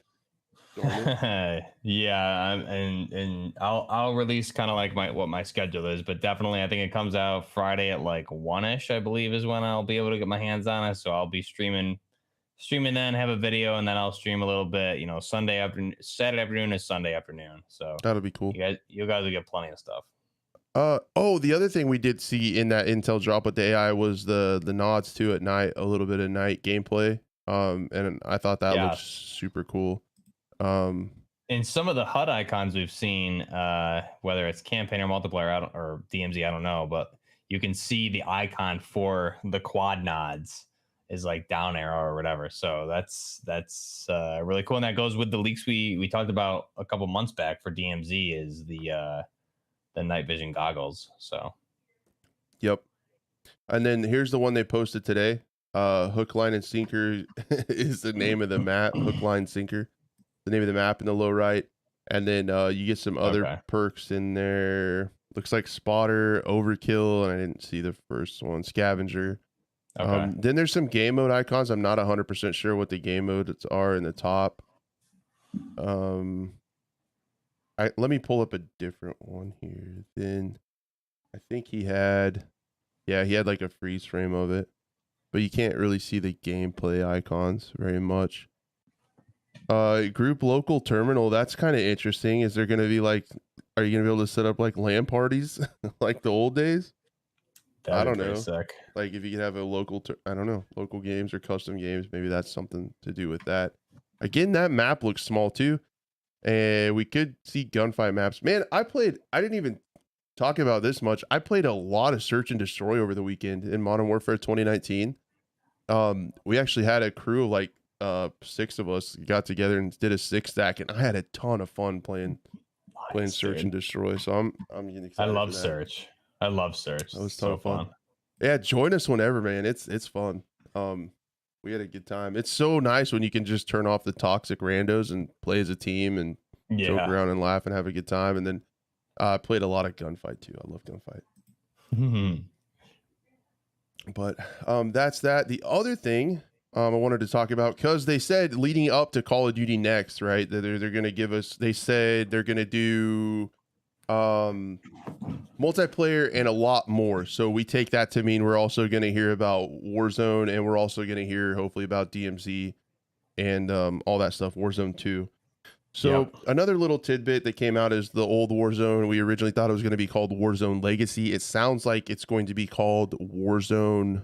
Yeah, and I'll release kind of like what my schedule is, but definitely I think it comes out Friday at like 1ish, I believe, is when I'll be able to get my hands on it. So I'll be streaming then, have a video, and then I'll stream a little bit, Sunday afternoon, Saturday afternoon and Sunday afternoon. So that'll be cool. You guys will get plenty of stuff. The other thing we did see in that intel drop with the AI was the nods to at night, a little bit of night gameplay. And I thought that looked super cool. In some of the HUD icons we've seen, whether it's campaign or multiplayer, or DMZ, I don't know, but you can see the icon for the quad nods is like down arrow or whatever. So that's really cool, and that goes with the leaks we talked about a couple months back for DMZ, is the night vision goggles. So yep. And then here's the one they posted today. Hook, line, and sinker is the name of the map. Hook, line, sinker, the name of the map in the low right. And then you get some other perks in there. Looks like spotter, overkill, and I didn't see the first one, scavenger. Then there's some game mode icons. I'm not 100% sure what the game modes are in the top. Let me pull up a different one here. Then I think he had like a freeze frame of it, but you can't really see the gameplay icons very much. Group local terminal, that's kind of interesting. Is there going to be like, are you gonna be able to set up like LAN parties like the old days? I That'd don't be pretty know. sick. Like if you could have a local, I don't know, local games or custom games, maybe that's something to do with that. Again, that map looks small too, and we could see gunfight maps. Man, I didn't even talk about this much. I played a lot of Search and Destroy over the weekend in Modern Warfare 2019. We actually had a crew of like 6 of us got together and did a 6-stack, and I had a ton of fun playing Search and Destroy. So I'm getting excited. I love for that. Search. I love Search. That was a ton of fun. Yeah, join us whenever, man. It's fun. We had a good time. It's so nice when you can just turn off the toxic randos and play as a team and joke around and laugh and have a good time. And then I played a lot of gunfight too. I love gunfight. But that's that. The other thing I wanted to talk about, because they said leading up to Call of Duty Next, right, that they're going to give us, they said they're going to do multiplayer and a lot more. So we take that to mean we're also going to hear about Warzone, and we're also going to hear hopefully about DMZ and all that stuff, Warzone 2. So another little tidbit that came out is the old Warzone. We originally thought it was going to be called Warzone Legacy. It sounds like it's going to be called Warzone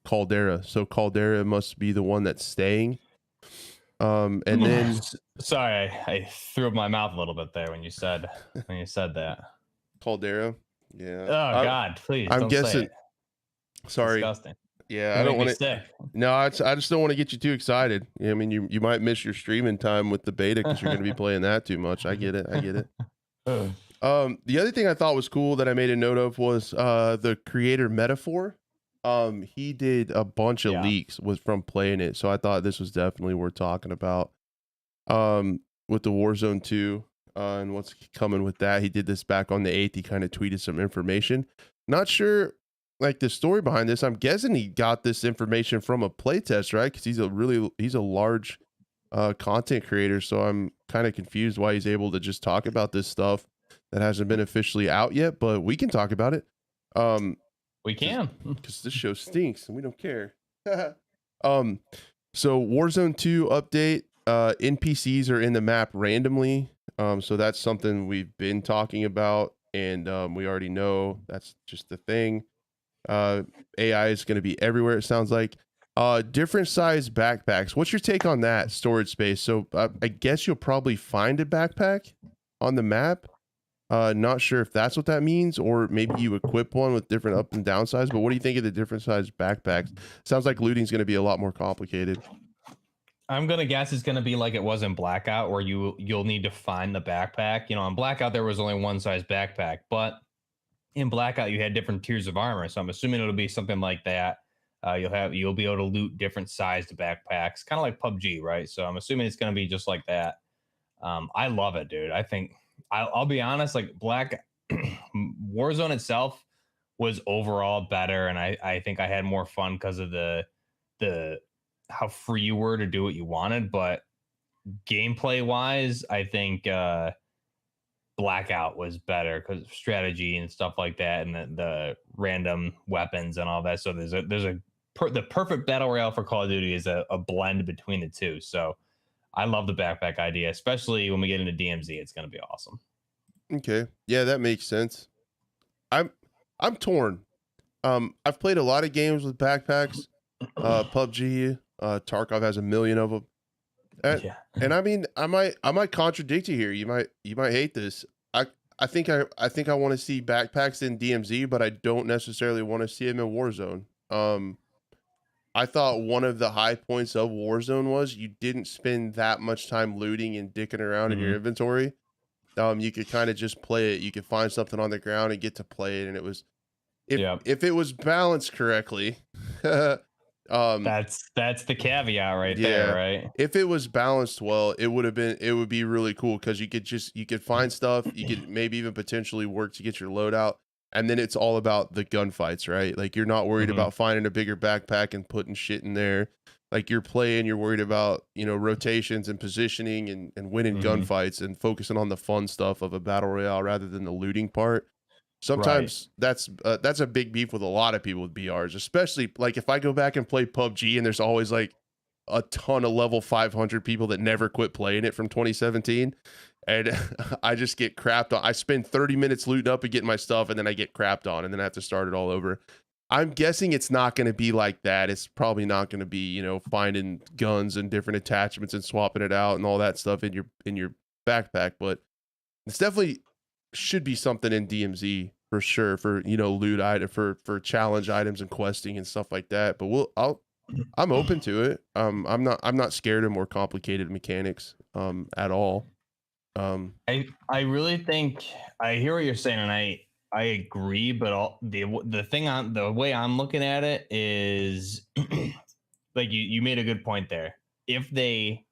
Caldera. So Caldera must be the one that's staying. And then sorry, I threw up my mouth a little bit there when you said that. Caldera. Yeah. Oh God, please. I'm don't guessing. Say it. Sorry. Disgusting. Yeah, I don't want to. No, I just don't want to get you too excited. I mean, you might miss your streaming time with the beta because you're going to be playing that too much. I get it. The other thing I thought was cool that I made a note of was the creator Metaphor. He did a bunch of leaks from playing it, so I thought this was definitely worth talking about. With the Warzone 2 and what's coming with that. He did this back on the 8th. He kind of tweeted some information. Not sure like the story behind this. I'm guessing he got this information from a playtest, right? Because he's a large content creator. So I'm kind of confused why he's able to just talk about this stuff that hasn't been officially out yet, but we can talk about it. We can, because this show stinks and we don't care. So Warzone 2 update, NPCs are in the map randomly. So that's something we've been talking about, and we already know that's just the thing. AI is going to be everywhere, it sounds like. Different size backpacks. What's your take on that storage space? So I guess you'll probably find a backpack on the map. Not sure if that's what that means, or maybe you equip one with different up and down size. But what do you think of the different size backpacks? Sounds like looting's going to be a lot more complicated. I'm gonna guess it's gonna be like it was in Blackout, where you'll need to find the backpack. You know, in Blackout there was only one size backpack, but in Blackout you had different tiers of armor. So I'm assuming it'll be something like that. You'll be able to loot different sized backpacks, kind of like PUBG, right? So I'm assuming it's gonna be just like that. I love it, dude. I think I'll be honest, like Warzone itself was overall better, and I think I had more fun because of the how free you were to do what you wanted. But gameplay wise, I think Blackout was better because of strategy and stuff like that, and the random weapons and all that. So the perfect battle royale for Call of Duty is a blend between the two. So I love the backpack idea, especially when we get into DMZ. It's going to be awesome. Okay, yeah, that makes sense. I'm torn. I've played a lot of games with backpacks. PUBG, Tarkov has a million of them. And I mean, I might contradict you here. You might hate this. I think I want to see backpacks in DMZ, but I don't necessarily want to see them in Warzone. I thought one of the high points of Warzone was you didn't spend that much time looting and dicking around in your inventory. You could kind of just play it. You could find something on the ground and get to play it, and it was if it was balanced correctly. That's the caveat right there, right? If it was balanced well, it would be really cool, because you could find stuff, you could maybe even potentially work to get your loadout, and then it's all about the gunfights, right? Like you're not worried about finding a bigger backpack and putting shit in there. Like you're worried about, rotations and positioning and winning gunfights and focusing on the fun stuff of a battle royale rather than the looting part. Sometimes that's a big beef with a lot of people with BRs, especially like if I go back and play PUBG and there's always like a ton of level 500 people that never quit playing it from 2017. and I just get crapped on. I spend 30 minutes looting up and getting my stuff, and then I get crapped on, and then I have to start it all over. I'm guessing it's not going to be like that. It's probably not going to be, you know, finding guns and different attachments and swapping it out and all that stuff in your backpack, but it's definitely should be something in DMZ for sure for, you know, loot item for challenge items and questing and stuff like that. But I'm open to it. I'm not scared of more complicated mechanics at all. I really think I hear what you're saying, and I agree, but the way I'm looking at it is like you made a good point there. If they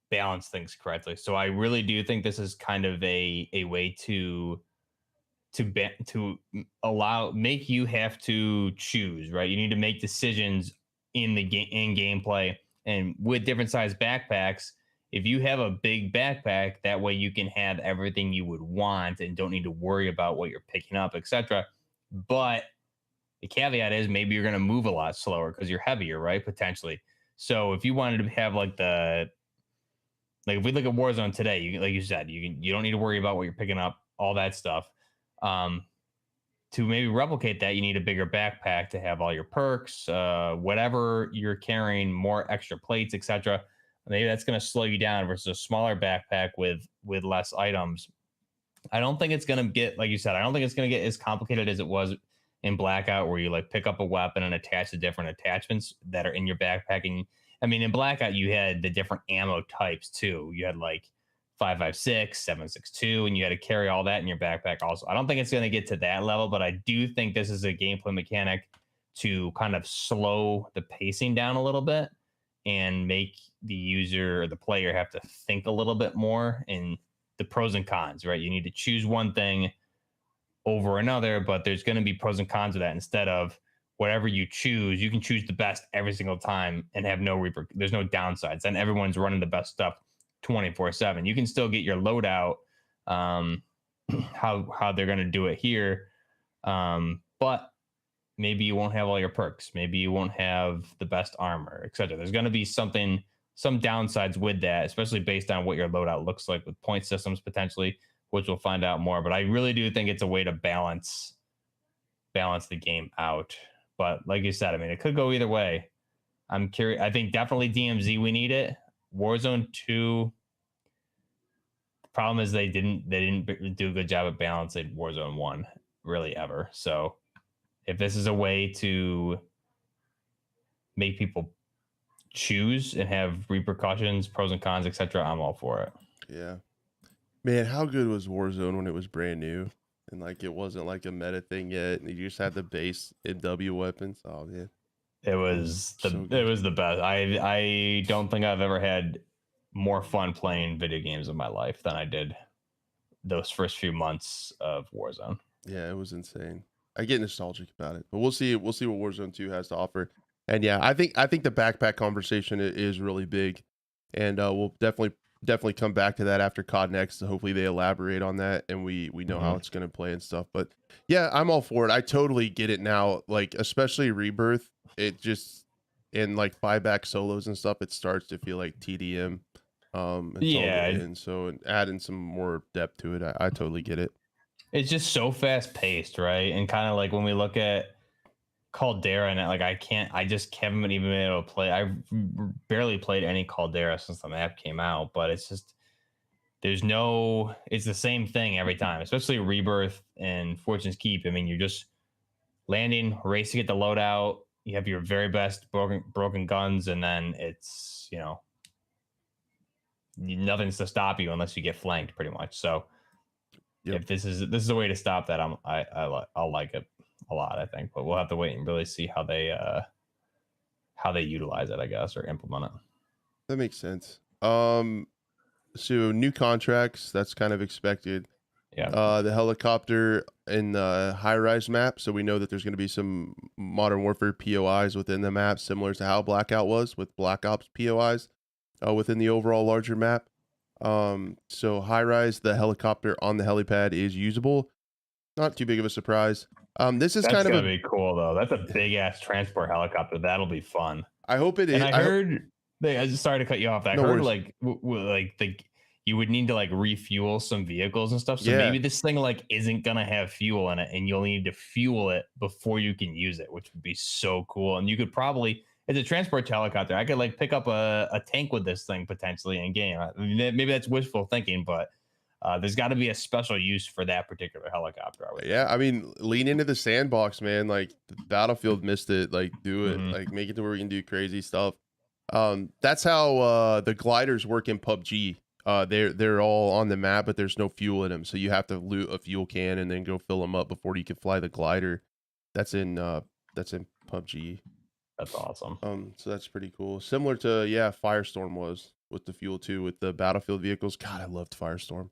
balance things correctly, so I really do think this is kind of a way to make you have to choose, right? You need to make decisions in the game in gameplay, and with different size backpacks. If you have a big backpack, that way you can have everything you would want and don't need to worry about what you're picking up, etc. But the caveat is maybe you're going to move a lot slower because you're heavier, right? Potentially. So if you wanted to have like if we look at Warzone today, like you said, you don't need to worry about what you're picking up, all that stuff. To maybe replicate that, you need a bigger backpack to have all your perks, whatever you're carrying, more extra plates, etc. Maybe that's going to slow you down versus a smaller backpack with less items. I don't think it's going to get, like you said, I don't think it's going to get as complicated as it was in Blackout, where you like pick up a weapon and attach the different attachments that are in your backpack. And I mean, in Blackout, you had the different ammo types too. You had like 5.56, 7.62, and you had to carry all that in your backpack also. I don't think it's going to get to that level, but I do think this is a gameplay mechanic to kind of slow the pacing down a little bit and make the user or the player have to think a little bit more in the pros and cons, right? You need to choose one thing over another, but there's going to be pros and cons of that. Instead of whatever you choose, you can choose the best every single time and have there's no downsides. And everyone's running the best stuff 24/7. You can still get your loadout, how they're going to do it here, but maybe you won't have all your perks. Maybe you won't have the best armor, etc. There's going to be some downsides with that, especially based on what your loadout looks like with point systems potentially, which we'll find out more. But I really do think it's a way to balance the game out. But like you said, I mean, it could go either way. I'm curious. I think definitely DMZ, we need it. Warzone 2. The problem is they didn't do a good job of balancing Warzone 1 really ever. So if this is a way to make people choose and have repercussions, pros and cons, etc., I'm all for it. Yeah, man, how good was Warzone when it was brand new and like it wasn't like a meta thing yet, and you just had the base MW weapons? Oh man, it was the best. I don't think I've ever had more fun playing video games in my life than I did those first few months of Warzone. Yeah, it was insane. I get nostalgic about it, but we'll see what Warzone 2 has to offer. And yeah, I think the backpack conversation is really big, and we'll definitely come back to that after COD Next. So hopefully they elaborate on that and we know how it's going to play and stuff. But yeah, I'm all for it. I totally get it now. Like especially Rebirth, it just in like buyback solos and stuff, it starts to feel like TDM. And so adding some more depth to it, I totally get it. It's just so fast paced, right? And kind of like when we look at Caldera, and like I just haven't even been able to play. I've barely played any Caldera since the map came out, but it's just it's the same thing every time, especially Rebirth and Fortune's Keep. I mean, you're just landing, racing at the loadout. You have your very best broken guns, and then it's nothing's to stop you unless you get flanked, pretty much. So if this is a way to stop that, I'll like it a lot, I think. But we'll have to wait and really see how they utilize it, I guess, or implement it. That makes sense. So new contracts, that's kind of expected. Yeah. The helicopter in the high rise map. So we know that there's going to be some Modern Warfare POIs within the map, similar to how Blackout was with Black Ops POIs within the overall larger map. So high rise, the helicopter on the helipad is usable. Not too big of a surprise. That's kind of gonna be cool though. That's a big ass transport helicopter. That'll be fun. I hope it is. And I heard. Sorry to cut you off. I heard like you would need to like refuel some vehicles and stuff. So Yeah. maybe this thing like isn't gonna have fuel in it, and you'll need to fuel it before you can use it, which would be so cool. And you could probably, it's a transport helicopter. I could like pick up a tank with this thing potentially in game. I mean, maybe that's wishful thinking, but there's got to be a special use for that particular helicopter. I would Yeah, I mean, lean into the sandbox, man. Like Battlefield missed it. Like do it. Mhm. Like make it to where we can do crazy stuff. That's how the gliders work in PUBG. They're all on the map, but there's no fuel in them, so you have to loot a fuel can and then go fill them up before you can fly the glider. That's in PUBG. That's awesome. So that's pretty cool. Similar to Firestorm was with the fuel too, with the Battlefield vehicles. God, I loved Firestorm.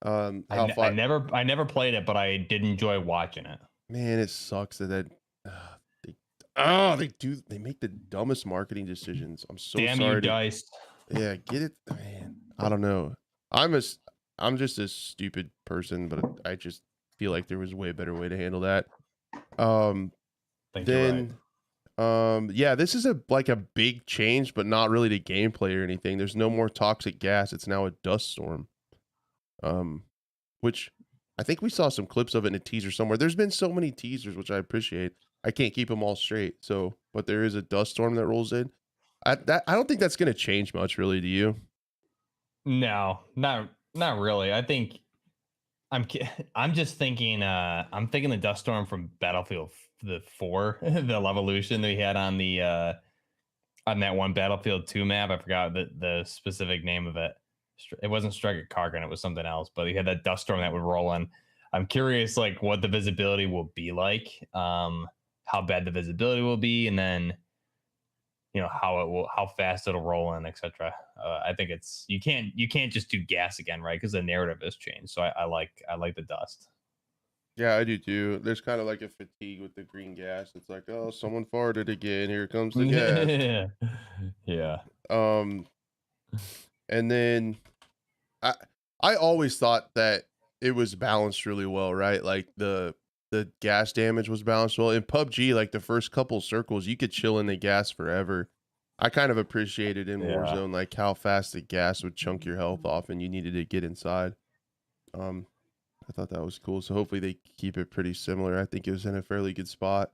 I never played it, but I did enjoy watching it. Man, it sucks that they make the dumbest marketing decisions. I'm so Damn sorry. You, Dice. Yeah, get it, man. I don't know. I'm just a stupid person, but I just feel like there was a way better way to handle that. This is like a big change, but not really to gameplay or anything. There's no more toxic gas. It's now a dust storm. Which I think we saw some clips of it in a teaser somewhere. There's been so many teasers, which I appreciate. I can't keep them all straight. So, but there is a dust storm that rolls in. I don't think that's going to change much, really. Do you? No, not really. I think I'm just thinking. I'm thinking the dust storm from Battlefield the 4, the Levolution that we had on the on that one Battlefield 2 map. I forgot the specific name of it. It wasn't Strike at Kargan, it was something else, but he had that dust storm that would roll in. I'm curious like what the visibility will be like, how bad the visibility will be, and then how fast it'll roll in, etc. I think it's you can't just do gas again, right? Because the narrative has changed. So I like the dust. Yeah, I do too. There's kind of like a fatigue with the green gas. It's like, oh, someone farted again. Here comes the gas. Yeah. And then I always thought that it was balanced really well, right? Like the gas damage was balanced well. In PUBG, like the first couple circles, you could chill in the gas forever. I kind of appreciated in Warzone like how fast the gas would chunk your health off and you needed to get inside. I thought that was cool. So hopefully they keep it pretty similar. I think it was in a fairly good spot.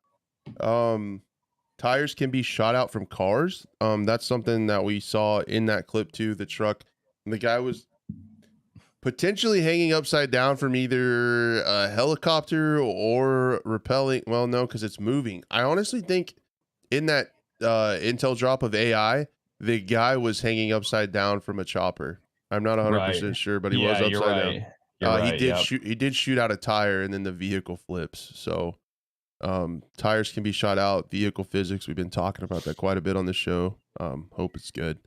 Tires can be shot out from cars. That's something that we saw in that clip too. The truck, and the guy was potentially hanging upside down from either a helicopter or repelling. Well, no, because it's moving. I honestly think in that intel drop of AI, the guy was hanging upside down from a chopper. I'm not 100% sure, but he was upside down. He did shoot out a tire, and then the vehicle flips. So tires can be shot out. Vehicle physics, we've been talking about that quite a bit on the show. Hope it's good.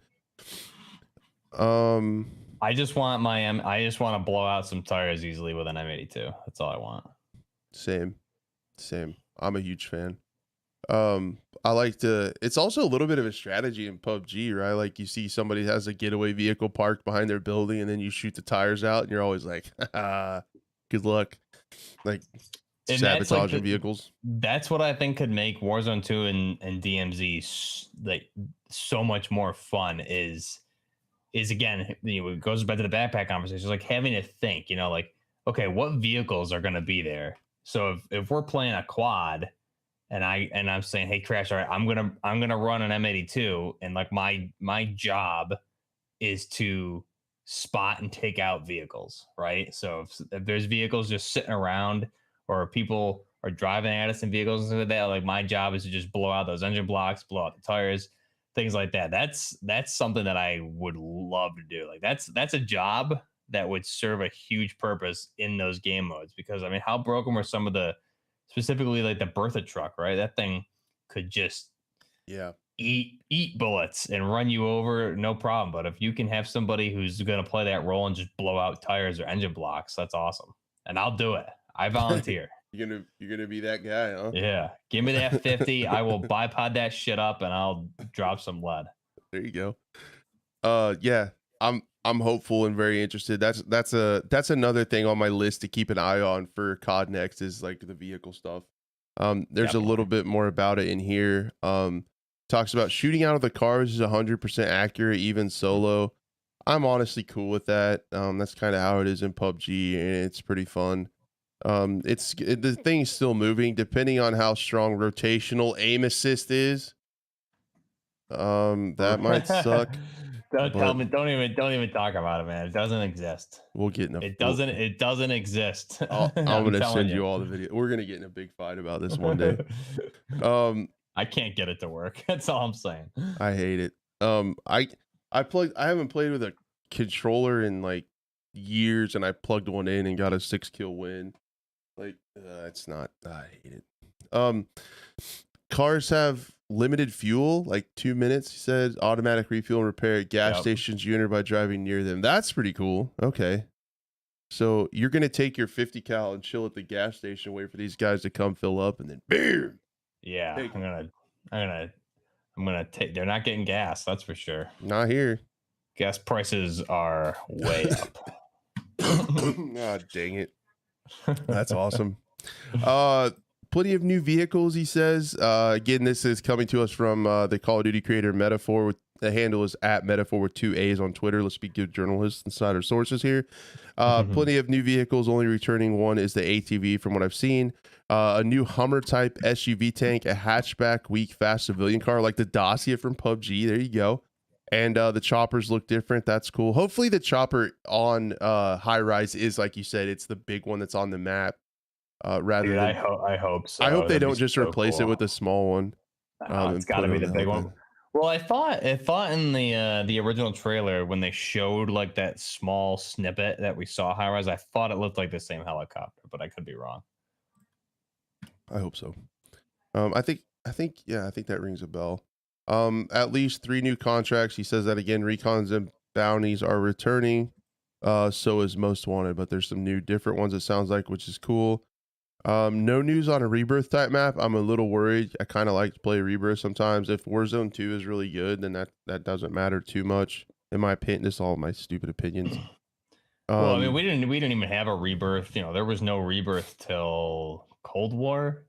I just want to blow out some tires easily with an M82. That's all I want. Same. I'm a huge fan. I like to, it's also a little bit of a strategy in PUBG, right? Like you see somebody has a getaway vehicle parked behind their building and then you shoot the tires out and you're always like, good luck. Like and sabotaging vehicles. That's what I think could make Warzone 2 and DMZ like so much more fun is again, it goes back to the backpack conversation. It's like having to think, like, okay, what vehicles are going to be there? So if we're playing a quad and I'm saying, hey, Crash, all right, I'm gonna run an M82, and like my job is to spot and take out vehicles, right? So if there's vehicles just sitting around or people are driving at us in vehicles and stuff like that, like my job is to just blow out those engine blocks, blow out the tires, things like that. That's something that I would love to do. Like that's a job that would serve a huge purpose in those game modes, because I mean, how broken were some of the, specifically like the Bertha truck, right? That thing could just eat bullets and run you over, no problem. But if you can have somebody who's going to play that role and just blow out tires or engine blocks, that's awesome. And I'll do it. I volunteer. You're gonna be that guy, huh? Yeah. Give me that 50. I will bipod that shit up and I'll drop some lead. There you go. Yeah. I'm hopeful and very interested. That's another thing on my list to keep an eye on for COD Next is like the vehicle stuff. There's a little bit more about it in here. Talks about shooting out of the cars is 100% accurate, even solo. I'm honestly cool with that. That's kind of how it is in PUBG, and it's pretty fun. The thing's still moving, depending on how strong rotational aim assist is. That might suck, Don't tell but me. Don't even talk about it, man. It doesn't exist. we'll get in a. It doesn't. It doesn't exist. I'm I'm gonna telling send you. you all the video. We're gonna get in a big fight about this one day. Um, I can't get it to work. That's all I'm saying. I hate it. I haven't played with a controller in like years, and I plugged one in and got a 6-kill win. Like, it's not. I hate it. Cars have limited fuel, like 2 minutes. He said automatic refuel and repair at gas stations you enter by driving near them. That's pretty cool. Okay. So you're gonna take your 50 cal and chill at the gas station, wait for these guys to come fill up, and then boom. Yeah, I'm gonna take. They're not getting gas. That's for sure. Not here. Gas prices are way up. Ah, dang it. That's awesome. Plenty of new vehicles, he says. Again, this is coming to us from the Call of Duty creator Metaphor. With the handle is at Metaphor with 2 A's on Twitter. Let's be good journalists inside our sources here. Plenty of new vehicles. Only returning one is the ATV from what I've seen. A new Hummer type SUV tank, a hatchback, weak, fast civilian car like the Dacia from PUBG. There you go. And the choppers look different. That's cool. Hopefully the chopper on High Rise is, like you said, it's the big one that's on the map. Rather Dude, than, I hope so. I hope they That'd don't be just so replace it cool. with a small one. It's got to be the big one. Well, I thought in the original trailer when they showed like that small snippet that we saw High Rise, I thought it looked like the same helicopter, but I could be wrong. I hope so. I think that rings a bell. At least 3 new contracts. He says that again. Recons and bounties are returning. So is Most Wanted, but there's some new different ones, it sounds like, which is cool. No news on a Rebirth type map. I'm a little worried. I kind of like to play Rebirth sometimes. If Warzone 2 is really good, then that doesn't matter too much. In my opinion, this is all my stupid opinions. Well, I mean, we didn't even have a Rebirth. You know, there was no Rebirth till Cold War.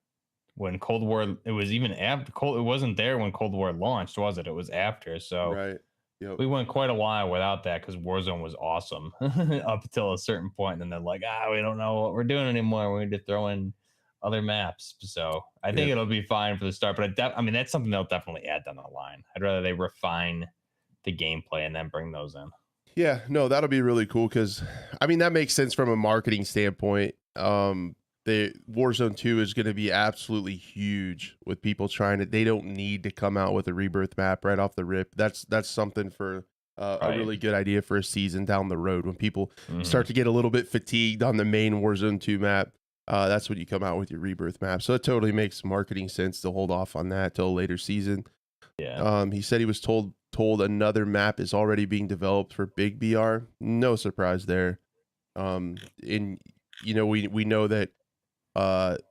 When Cold War, it was even after Cold. It wasn't there when Cold War launched, was it? It was after. So right. Yep. We went quite a while without that because Warzone was awesome up until a certain point, and then they're like, we don't know what we're doing anymore. We need to throw in other maps. So I think it'll be fine for the start. But I mean, that's something they'll definitely add down the line. I'd rather they refine the gameplay and then bring those in. Yeah, no, that'll be really cool because, I mean, that makes sense from a marketing standpoint. The Warzone 2 is going to be absolutely huge with people trying to. They don't need to come out with a Rebirth map right off the rip. That's something for a really good idea for a season down the road when people start to get a little bit fatigued on the main Warzone 2 map. That's when you come out with your Rebirth map. So it totally makes marketing sense to hold off on that till a later season. Yeah. He said he was told another map is already being developed for Big BR. No surprise there. We know that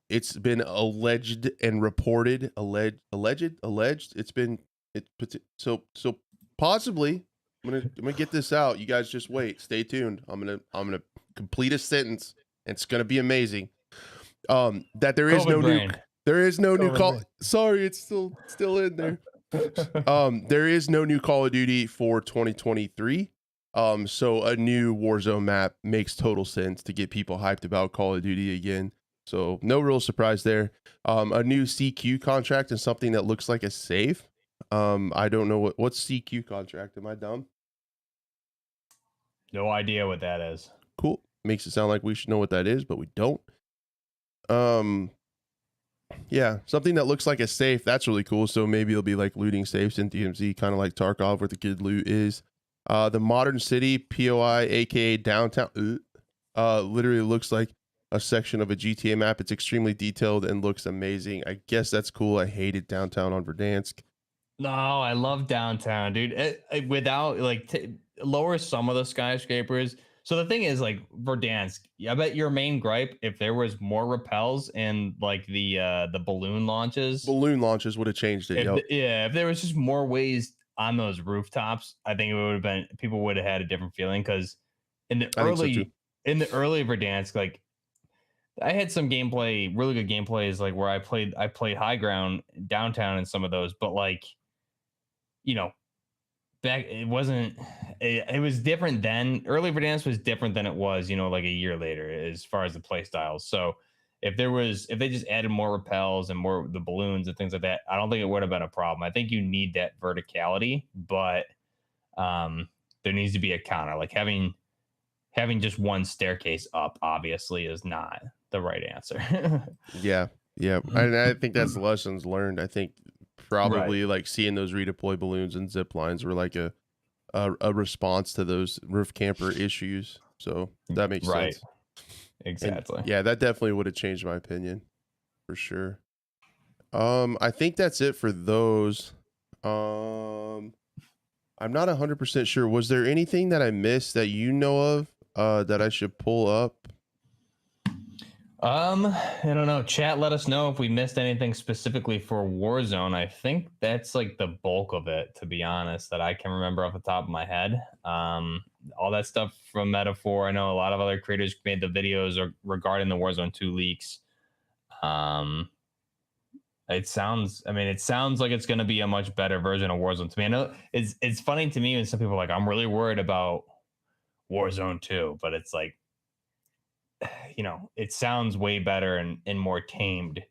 it's been alleged and reported, alleged. So possibly. I'm gonna get this out. You guys just wait. Stay tuned. I'm gonna complete a sentence, and it's gonna be amazing. That there is no new call. Sorry, it's still in there. There is no new Call of Duty for 2023. So a new Warzone map makes total sense to get people hyped about Call of Duty again. So no real surprise there. A new CQ contract and something that looks like a safe. I don't know what's CQ contract. Am I dumb? No idea what that is. Cool. Makes it sound like we should know what that is, but we don't. Yeah, something that looks like a safe. That's really cool. So maybe it'll be like looting safes in DMZ, kind of like Tarkov, where the good loot is. The modern city, POI, aka downtown, literally looks like a section of a GTA map. It's extremely detailed and looks amazing. I guess that's cool. I hated downtown on Verdansk. No, I love downtown, dude. Without lower some of the skyscrapers. So the thing is, like, Verdansk, I bet your main gripe, if there was more rappels and like the balloon launches would have changed it. If there was just more ways on those rooftops, I think it would have been, people would have had a different feeling. Because in the early Verdansk, like, I had some gameplay, really good gameplays, like where I played high ground downtown in some of those, but like, back, it it was different then. Early Verdansk was different than it was, like a year later as far as the play styles. So if they just added more repels and more the balloons and things like that, I don't think it would have been a problem. I think you need that verticality, but there needs to be a counter. Like having just one staircase up obviously is not the right answer. Yeah, yeah, and I think that's lessons learned. I think probably Right. like seeing those redeploy balloons and zip lines were like a response to those roof camper issues. So that makes Right. sense. And Exactly. yeah, that definitely would have changed my opinion for sure. I think that's it for those. I'm not 100% sure. Was there anything that I missed that you know of that I should pull up? I don't know. Chat, let us know if we missed anything specifically for Warzone. I think that's like the bulk of it, to be honest, that I can remember off the top of my head. All that stuff from Metaphor. I know a lot of other creators made the videos regarding the Warzone 2 leaks. It sounds like it's going to be a much better version of Warzone to me. I know it's funny to me when some people are like, I'm really worried about Warzone 2, but it's like, it sounds way better and more tamed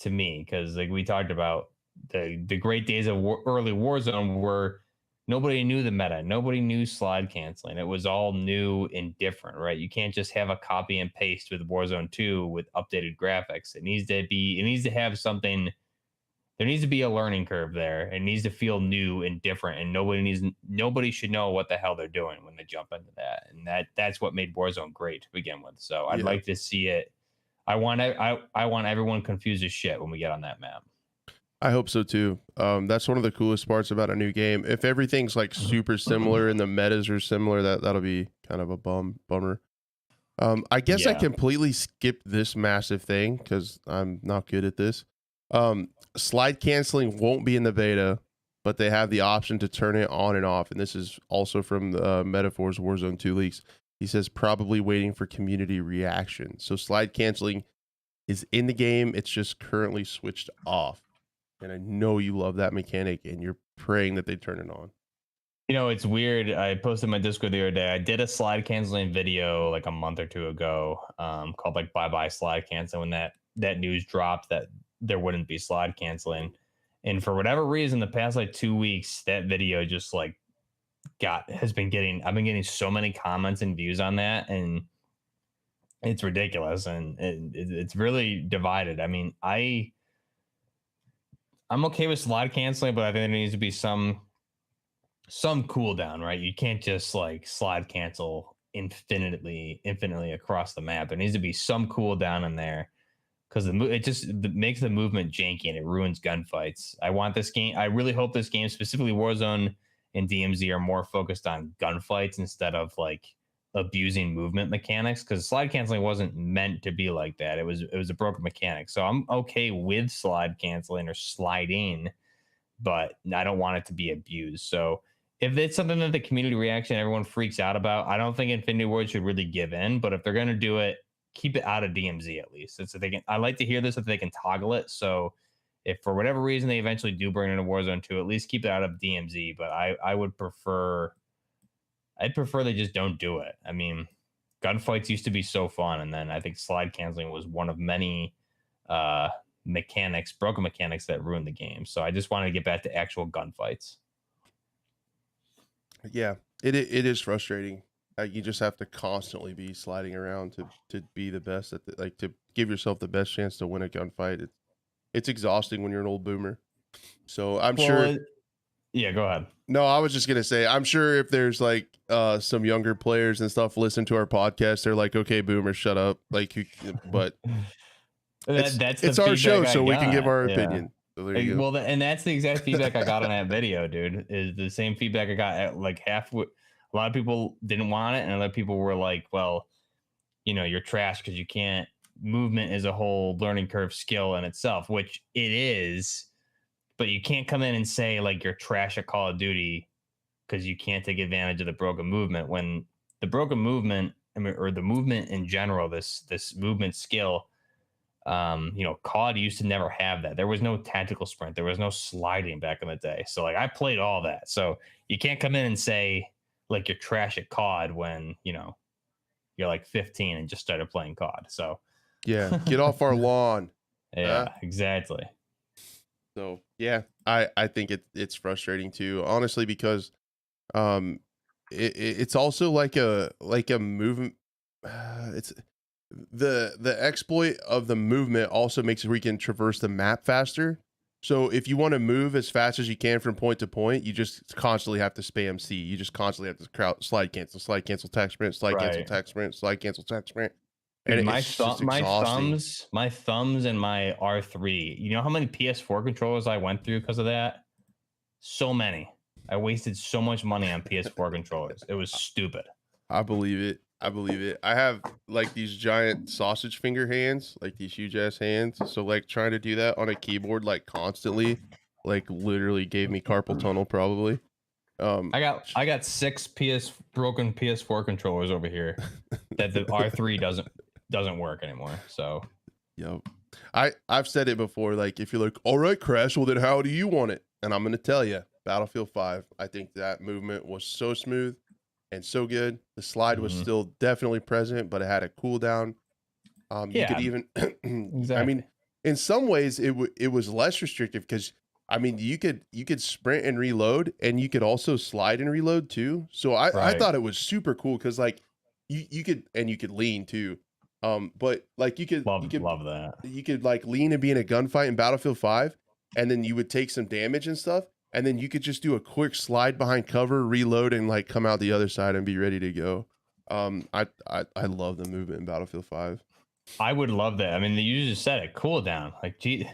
to me, because like we talked about, the great days of early Warzone were nobody knew the meta, nobody knew slide canceling. It was all new and different, right? You can't just have a copy and paste with Warzone 2 with updated graphics. It needs to have something. There needs to be a learning curve there. It needs to feel new and different, and nobody should know what the hell they're doing when they jump into that. And that's what made Warzone great to begin with. So I'd Yeah, like to see it. I want everyone confused as shit when we get on that map. I hope so too. That's one of the coolest parts about a new game. If everything's like super similar and the metas are similar, that'll be kind of a bummer. I guess I Yeah. completely skipped this massive thing because I'm not good at this. Slide canceling won't be in the beta, but they have the option to turn it on and off. And this is also from the Metaphor's Warzone 2 leaks. He says probably waiting for community reaction. So slide canceling is in the game. It's just currently switched off. And I know you love that mechanic and you're praying that they turn it on. It's weird. I posted my Discord the other day. I did a slide canceling video like a month or two ago, called like Bye Bye Slide Cancel, when that news dropped that there wouldn't be slide canceling. And for whatever reason, the past like 2 weeks, that video just like I've been getting so many comments and views on that, and it's ridiculous, and it's really divided. I mean, I'm okay with slide canceling, but I think there needs to be some cooldown, right? You can't just like slide cancel infinitely across the map. There needs to be some cooldown in there, because it makes the movement janky and it ruins gunfights. I really hope this game, specifically Warzone and DMZ, are more focused on gunfights instead of like abusing movement mechanics, because slide canceling wasn't meant to be like that. It was a broken mechanic. So I'm okay with slide canceling or sliding, but I don't want it to be abused. So if it's something that the community reaction, everyone freaks out about, I don't think Infinity Ward should really give in. But if they're going to do it, keep it out of DMZ at least. It's if they can. I like to hear this if they can toggle it. So if for whatever reason they eventually do bring it into Warzone 2, at least keep it out of DMZ. But I'd prefer they just don't do it. I mean, gunfights used to be so fun, and then I think slide canceling was one of many broken mechanics that ruined the game. So I just wanted to get back to actual gunfights. Yeah, it is frustrating. You just have to constantly be sliding around to be the best at like to give yourself the best chance to win a gunfight. It's exhausting when you're an old boomer. So I'm sure. Yeah, go ahead. No, I was just gonna say I'm sure if there's like some younger players and stuff listen to our podcast, they're like, okay, boomer, shut up. Like, but it's our show, so we can give our opinion. So there you go. Well, and that's the exact feedback I got on that video, dude. Is the same feedback I got at like half. A lot of people didn't want it, and other people were like, "Well, you're trash because you can't." Movement is a whole learning curve skill in itself, which it is, but you can't come in and say like you're trash at Call of Duty because you can't take advantage of the broken movement. When the broken movement, or the movement in general, this movement skill. COD used to never have that. There was no tactical sprint. There was no sliding back in the day. So like I played all that. So you can't come in and say like you're trash at COD when, you know, you're like 15 and just started playing COD. So Yeah, get off our lawn. yeah, exactly. So yeah, I think it's frustrating too, honestly, because um it's also like a movement. It's the exploit of the movement also makes it where you can traverse the map faster. So if you want to move as fast as you can from point to point, you just constantly have to spam C. You just constantly have to slide cancel, tax sprint, slide cancel, Right. tax sprint, slide cancel, tax sprint, and Dude, it's just exhausting. my thumbs and my R3. You know how many PS4 controllers I went through because of that? So many. I wasted so much money on PS4 controllers. It was stupid. I believe it. I believe it. I have like these giant sausage finger hands, like these huge ass hands. So like trying to do that on a keyboard like constantly, like literally gave me carpal tunnel probably. I got 6 broken PS4 controllers over here that the R3 doesn't work anymore. So Yep. I've said it before. Like if you're like, all right, Crash, well then how do you want it? And I'm gonna tell you, Battlefield 5. I think that movement was so smooth and so good. The slide was still definitely present, but it had a cooldown. You could yeah, even, I exactly. mean, in some ways it was less restrictive because I mean you could sprint and reload, and you could also slide and reload too. So I Right. thought it was super cool because like you could lean too. But like Love that. you could like lean and be in a gunfight in Battlefield 5, and then you would take some damage and stuff, and then you could just do a quick slide behind cover, reload, and like come out the other side and be ready to go. I love the movement in Battlefield 5. I would love that. I mean, you just said it, cooldown. Like, gee,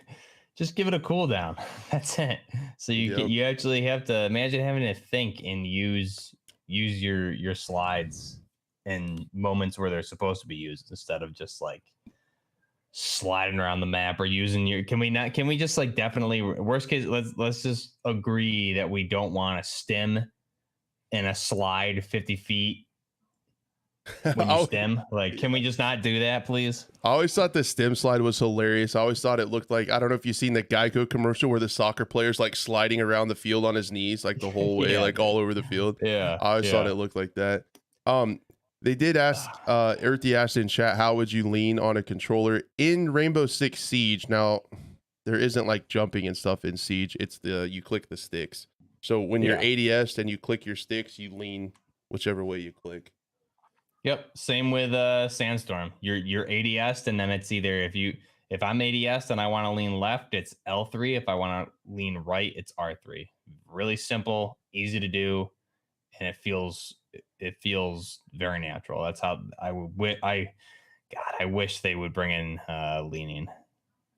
just give it a cooldown. That's it. So Yep. you actually have to imagine having to think and use your slides in moments where they're supposed to be used instead of just like sliding around the map or using your. Can we just like definitely worst case? Let's just agree that we don't want to stem and a slide 50 feet when you I stem. Like, can we just not do that, please? always thought the stem slide was hilarious. I always thought it looked like, I don't know if you've seen the Geico commercial where the soccer player's like sliding around the field on his knees, like the whole way, Yeah, like all over the field. yeah, I always thought yeah. it looked like that. They did ask, Earthy asked in chat, how would you lean on a controller in Rainbow Six Siege? Now, there isn't like jumping and stuff in Siege. It's you click the sticks. So when you're ADS and you click your sticks, you lean whichever way you click. Yep. Same with Sandstorm. You're ADS, and then it's either if I'm ADS and I want to lean left, it's L3. If I want to lean right, it's R3. Really simple, easy to do, and it feels very natural. That's how I wish they would bring in leaning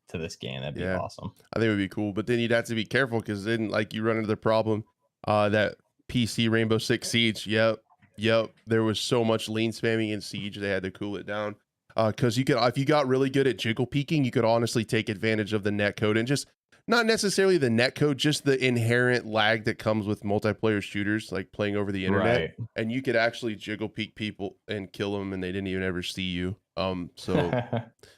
to this game. That'd be awesome. I think it would be cool, but then you'd have to be careful because then like you run into the problem that PC Rainbow Six Siege. Yep. There was so much lean spamming in Siege, they had to cool it down. Because you could, if you got really good at jiggle peeking, you could honestly take advantage of the netcode and just not necessarily the netcode, just the inherent lag that comes with multiplayer shooters, like playing over the internet. Right. And you could actually jiggle peek people and kill them, and they didn't even ever see you. So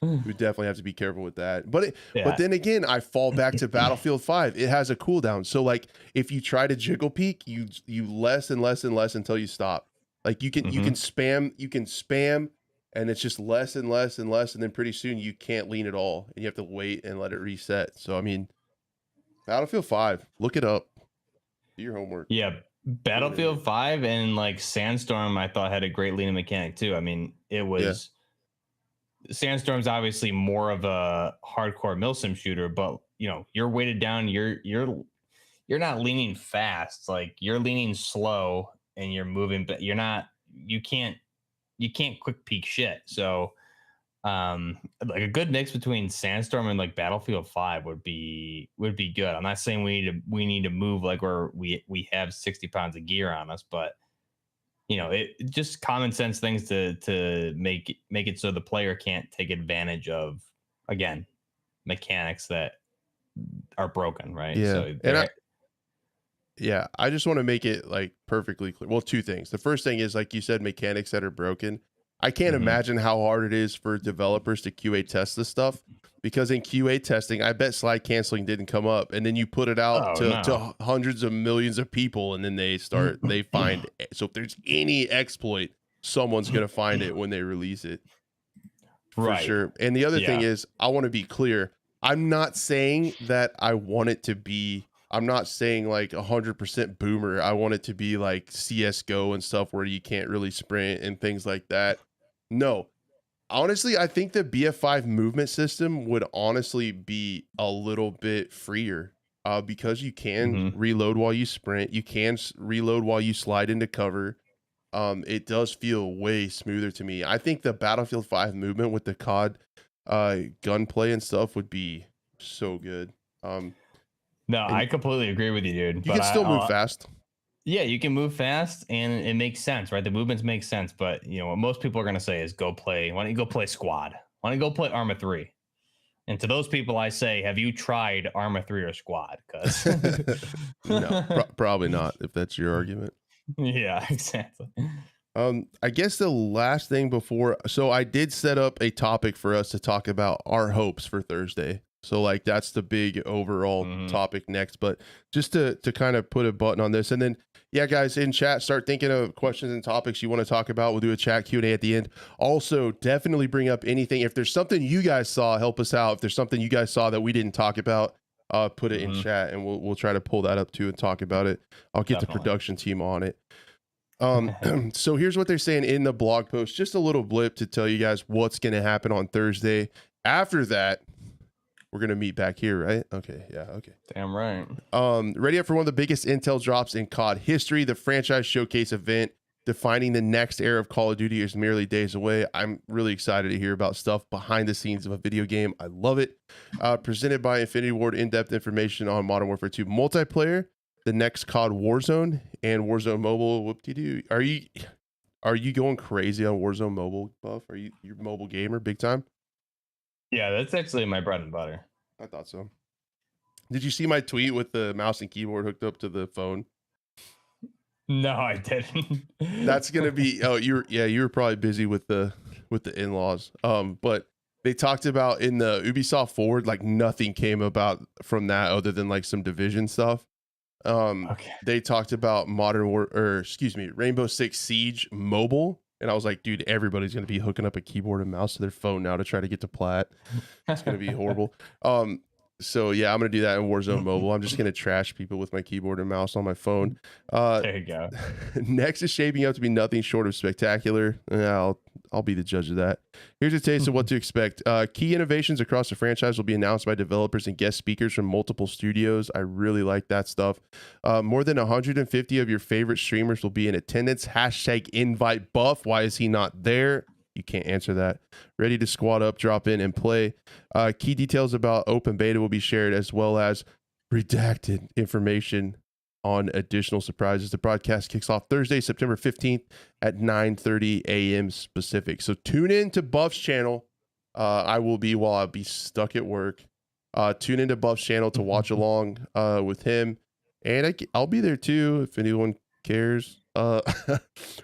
we definitely have to be careful with that. But then again, I fall back to Battlefield 5. It has a cooldown. So like if you try to jiggle peek, you less and less and less until you stop. Like you can spam, and it's just less and less and less, and then pretty soon you can't lean at all, and you have to wait and let it reset. So I mean, Battlefield 5, look it up. Do your homework. Yeah, Battlefield 5 and like Sandstorm, I thought had a great leaning mechanic too. I mean, it was Sandstorm's obviously more of a hardcore milsim shooter, but you know, you're weighted down, you're not leaning fast, like you're leaning slow and you're moving, but you can't quick peek shit. So like a good mix between Sandstorm and like Battlefield 5 would be good. I'm not saying we need to move like where we have 60 pounds of gear on us, but you know, it just common sense things to make it so the player can't take advantage of, again, mechanics that are broken, right? Yeah. So I just want to make it like perfectly clear. Well, two things. The first thing is, like you said, mechanics that are broken. I can't imagine how hard it is for developers to QA test this stuff, because in QA testing, I bet slide canceling didn't come up, and then you put it out to hundreds of millions of people, and then they find. So if there's any exploit, someone's going to find it when they release it. For sure. And the other thing is, I want to be clear. I'm not saying that I want it to be, I'm not saying like 100% boomer. I want it to be like CSGO and stuff where you can't really sprint and things like that. No, honestly, I think the BF5 movement system would honestly be a little bit freer, because you can reload while you sprint. You can reload while you slide into cover. It does feel way smoother to me. I think the Battlefield 5 movement with the COD gunplay and stuff would be so good. No, I completely agree with you, dude. You can still move fast. Yeah, you can move fast, and it makes sense, right? The movements make sense, but you know what most people are gonna say is go play. Why don't you go play Squad? Why don't you go play Arma 3? And to those people, I say, have you tried Arma 3 or Squad? Because no, probably not. If that's your argument. Yeah, exactly. I guess the last thing before, so I did set up a topic for us to talk about our hopes for Thursday. So like that's the big overall topic next, but just to kind of put a button on this, and then yeah, guys in chat, start thinking of questions and topics you want to talk about. We'll do a chat Q&A at the end. Also, definitely bring up anything. If there's something you guys saw, help us out. If there's something you guys saw that we didn't talk about, put it in chat, and we'll try to pull that up too and talk about it. I'll get the production team on it. So here's what they're saying in the blog post, just a little blip to tell you guys what's going to happen on Thursday. After that, we're going to meet back here, right? Okay. Yeah. Okay. Damn right. Ready up for one of the biggest intel drops in COD history. The franchise showcase event defining the next era of Call of Duty is merely days away. I'm really excited to hear about stuff behind the scenes of a video game. I love it. Presented by Infinity Ward, in-depth information on Modern Warfare 2 multiplayer, the next COD Warzone, and Warzone Mobile. Whoop-de-doo. Are you going crazy on Warzone Mobile, Buff? Are you mobile gamer big time? Yeah, that's actually my bread and butter. I thought so. Did you see my tweet with the mouse and keyboard hooked up to the phone? No, I didn't. That's gonna be. Oh, you were probably busy with the in-laws. But they talked about in the Ubisoft Forward, like nothing came about from that other than like some Division stuff. Okay. They talked about Rainbow Six Siege mobile. And I was like, dude, everybody's going to be hooking up a keyboard and mouse to their phone now to try to get to plat. It's going to be horrible. So yeah, I'm going to do that in Warzone Mobile. I'm just going to trash people with my keyboard and mouse on my phone. There you go. Next is shaping up to be nothing short of spectacular. I'll be the judge of that. Here's a taste of what to expect. Key innovations across the franchise will be announced by developers and guest speakers from multiple studios. I really like that stuff. More than 150 of your favorite streamers will be in attendance. Hashtag invite Buff. Why is he not there? You can't answer that. Ready to squad up, drop in, and play. Key details about open beta will be shared, as well as redacted information on additional surprises. The broadcast kicks off Thursday, September 15th at 9:30 a.m. Pacific. So tune in to Buff's channel. I will be while I'll be stuck at work. Tune into Buff's channel to watch along with him. And I'll be there too if anyone cares.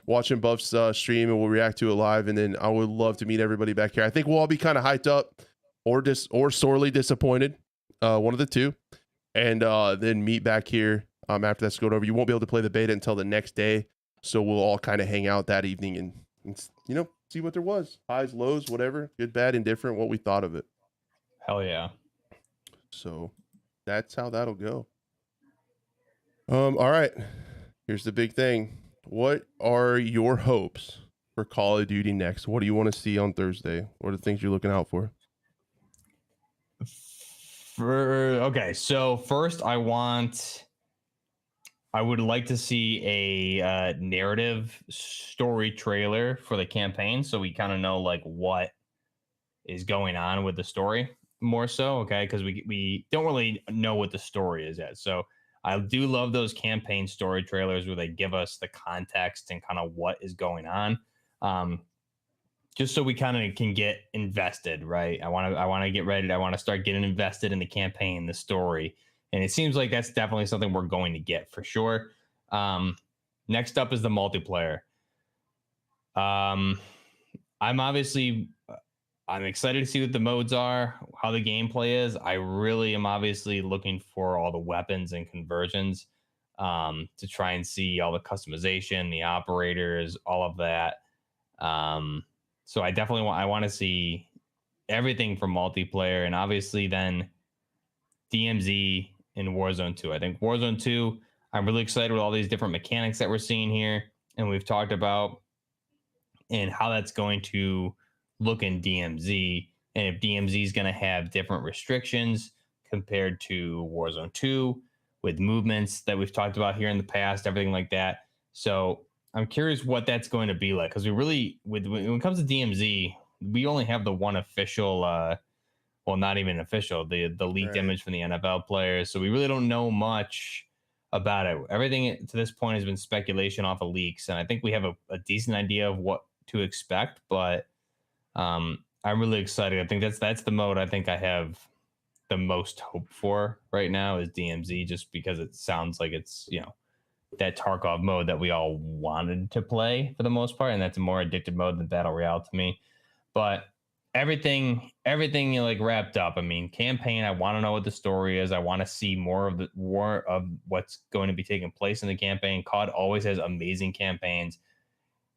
Watching Buff's stream, and we'll react to it live. And then I would love to meet everybody back here. I think we'll all be kind of hyped up or sorely disappointed. One of the two. And then meet back here. After that's going over, you won't be able to play the beta until the next day. So we'll all kind of hang out that evening and see what there was. Highs, lows, whatever. Good, bad, indifferent, what we thought of it. Hell yeah. So that's how that'll go. All right. Here's the big thing. What are your hopes for Call of Duty Next? What do you want to see on Thursday? What are the things you're looking out for? Okay, so first I would like to see a narrative story trailer for the campaign, so we kind of know like what is going on with the story more so, okay? Because we don't really know what the story is yet. So I do love those campaign story trailers where they give us the context and kind of what is going on, just so we kind of can get invested, right? I want to get ready. I want to start getting invested in the campaign, the story. And it seems like that's definitely something we're going to get for sure. Next up is the multiplayer. I'm obviously I'm excited to see what the modes are, how the gameplay is. I really am obviously looking for all the weapons and conversions, to try and see all the customization, the operators, all of that. Um, so I want to see everything from multiplayer, and obviously then DMZ in Warzone 2. I think Warzone 2, I'm really excited with all these different mechanics that we're seeing here and we've talked about, and how that's going to look in DMZ, and if DMZ is going to have different restrictions compared to Warzone 2 with movements that we've talked about here in the past, everything like that. So I'm curious what that's going to be like, because we really, when it comes to DMZ, we only have the one official, well, not even official, the leaked Right. image from the NFL players. So we really don't know much about it. Everything to this point has been speculation off of leaks, and I think we have a decent idea of what to expect. But I'm really excited. I think that's the mode I think I have the most hope for right now is DMZ, just because it sounds like it's, that Tarkov mode that we all wanted to play for the most part, and that's a more addictive mode than Battle Royale to me. But everything like wrapped up. I mean, campaign, I want to know what the story is. I want to see more of what's going to be taking place in the campaign. COD always has amazing campaigns.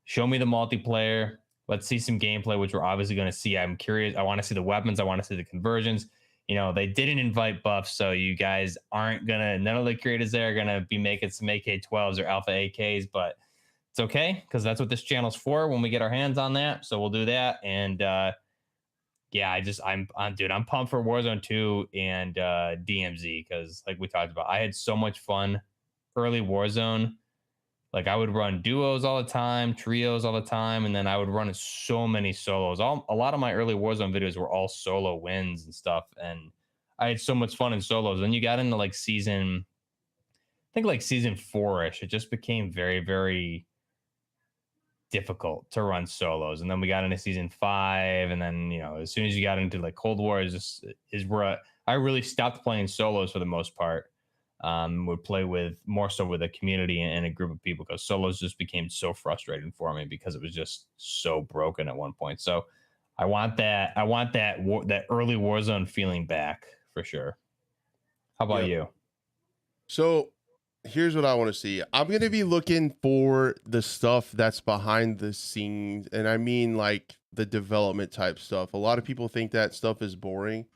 Show me the multiplayer. Let's see some gameplay, which we're obviously going to see. I'm curious. I want to see the weapons. I want to see the conversions. They didn't invite buffs, so you guys aren't gonna. None of the creators there are gonna be making some AK-12s or Alpha AKs, but it's okay because that's what this channel's for. When we get our hands on that, so we'll do that. And yeah, dude, I'm pumped for Warzone 2 and DMZ, because like we talked about, I had so much fun early Warzone. Like I would run duos all the time, trios all the time, and then I would run so many solos. A lot of my early Warzone videos were all solo wins and stuff, and I had so much fun in solos. Then you got into like I think like season 4ish, it just became very, very difficult to run solos. And then we got into season 5, and then as soon as you got into like Cold War is where I really stopped playing solos for the most part. Would play with more so with a community and a group of people, because solos just became so frustrating for me because it was just so broken at one point. So I want that early Warzone feeling back for sure. How about Yep. you? So here's what I want to see. I'm going to be looking for the stuff that's behind the scenes. And I mean, like the development type stuff. A lot of people think that stuff is boring.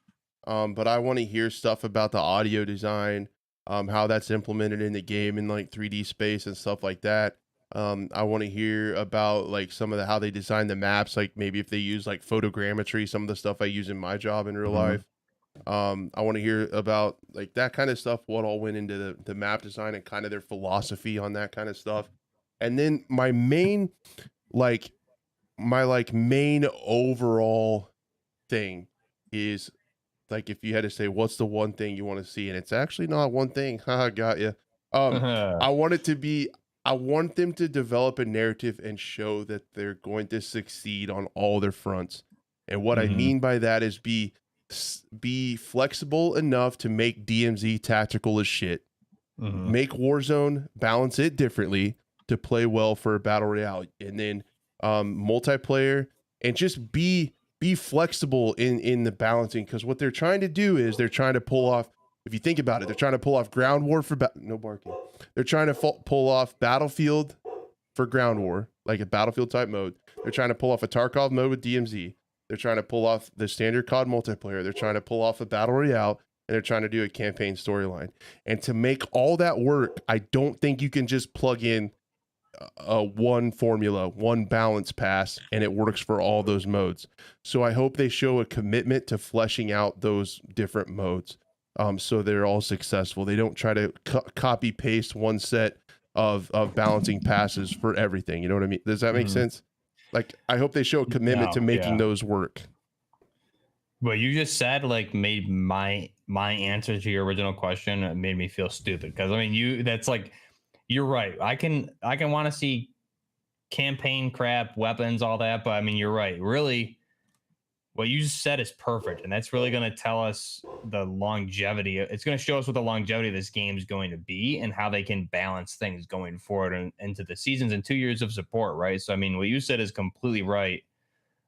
But I want to hear stuff about the audio design, how that's implemented in the game in like 3D space and stuff like that. I want to hear about like some of how they design the maps, like maybe if they use like photogrammetry, some of the stuff I use in my job in real Mhm. life. I want to hear about like that kind of stuff, what all went into the map design and kind of their philosophy on that kind of stuff. And then like main overall thing is like if you had to say what's the one thing you want to see, and it's actually not one thing. Haha, got you. I want it to be. I want them to develop a narrative and show that they're going to succeed on all their fronts. And what I Mhm. mean by that is be flexible enough to make DMZ tactical as shit. Mhm. Make Warzone balance it differently to play well for a battle royale, and then multiplayer, and just be flexible in the balancing, because what they're trying to do is they're trying to pull off. If you think about it, they're trying to pull off ground war for no barking. They're trying to pull off Battlefield for ground war, like a Battlefield type mode. They're trying to pull off a Tarkov mode with DMZ. They're trying to pull off the standard COD multiplayer. They're trying to pull off a battle royale, and they're trying to do a campaign storyline. And to make all that work, I don't think you can just plug in a one formula, one balance pass, and it works for all those modes. So I hope they show a commitment to fleshing out those different modes, so they're all successful. They don't try to copy paste one set of balancing passes for everything. You know what I mean? Does that make Mhm. sense? Like, I hope they show a commitment to No, making yeah. those work. What you just said like made my answer to your original question, made me feel stupid, because I mean that's like, you're right. I can want to see campaign crap, weapons, all that, but I mean you're right. Really, what you just said is perfect, and that's really going to tell us the longevity. It's going to show us what the longevity of this game is going to be, and how they can balance things going forward and into the seasons and 2 years of support, right? So I mean, what you said is completely right.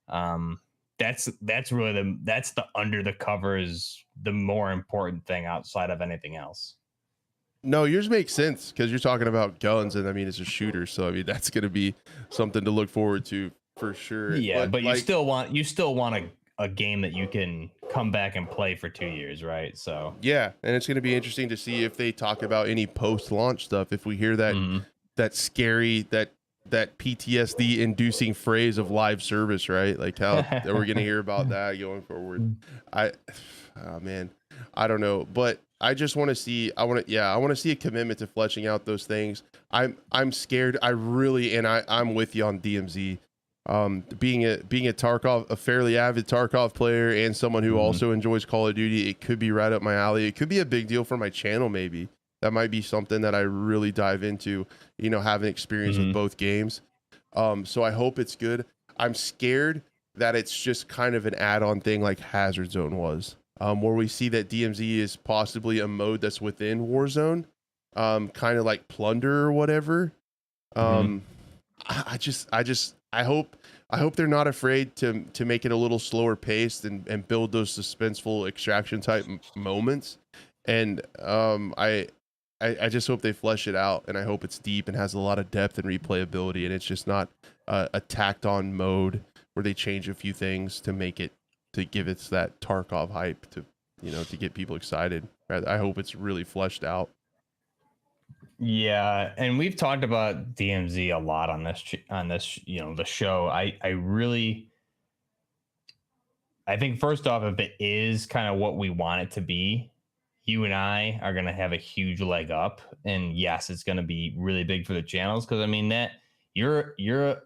Um, that's really the under the covers, the more important thing outside of anything else. No, yours makes sense because you're talking about guns, and I mean it's a shooter, so I mean that's gonna be something to look forward to for sure. Yeah, But but like, you still want a game that you can come back and play for 2 years, right? So yeah, and it's gonna be interesting to see if they talk about any post-launch stuff. If we hear that mhm. that scary that PTSD inducing phrase of live service, right? Like how that we're gonna hear about that going forward. I, oh man, I don't know, but I just want to see. I want to see a commitment to fleshing out those things. I'm scared. I really, and I'm with you on DMZ. Being a Tarkov, a fairly avid Tarkov player, and someone who Mhm. also enjoys Call of Duty, it could be right up my alley. It could be a big deal for my channel, maybe. That might be something that I really dive into, having experience with Mhm. both games. So I hope it's good. I'm scared that it's just kind of an add-on thing like Hazard Zone was, where we see that DMZ is possibly a mode that's within Warzone, kind of like Plunder or whatever. Mhm. Um, I hope they're not afraid to make it a little slower paced and build those suspenseful extraction type moments. And I just hope they flesh it out, and I hope it's deep and has a lot of depth and replayability, and it's just not a tacked on mode where they change a few things to make it to give it that Tarkov hype to get people excited. I hope it's really fleshed out. Yeah, and we've talked about DMZ a lot on this the show. I think first off, if it is kind of what we want it to be, you and I are going to have a huge leg up. And yes, it's going to be really big for the channels because I mean that you're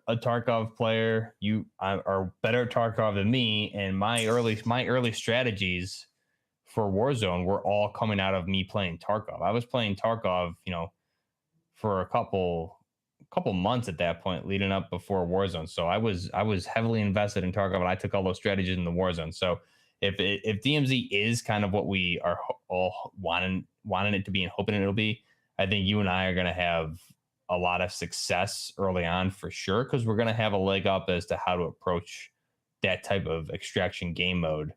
a Tarkov player. You are better at Tarkov than me, and my early strategies for Warzone were all coming out of me playing Tarkov. I was playing Tarkov, for a couple months at that point leading up before Warzone. So I was heavily invested in Tarkov, and I took all those strategies in the Warzone. So if DMZ is kind of what we are all wanting it to be and hoping it'll be, I think you and I are going to have a lot of success early on for sure because we're going to have a leg up as to how to approach that type of extraction game mode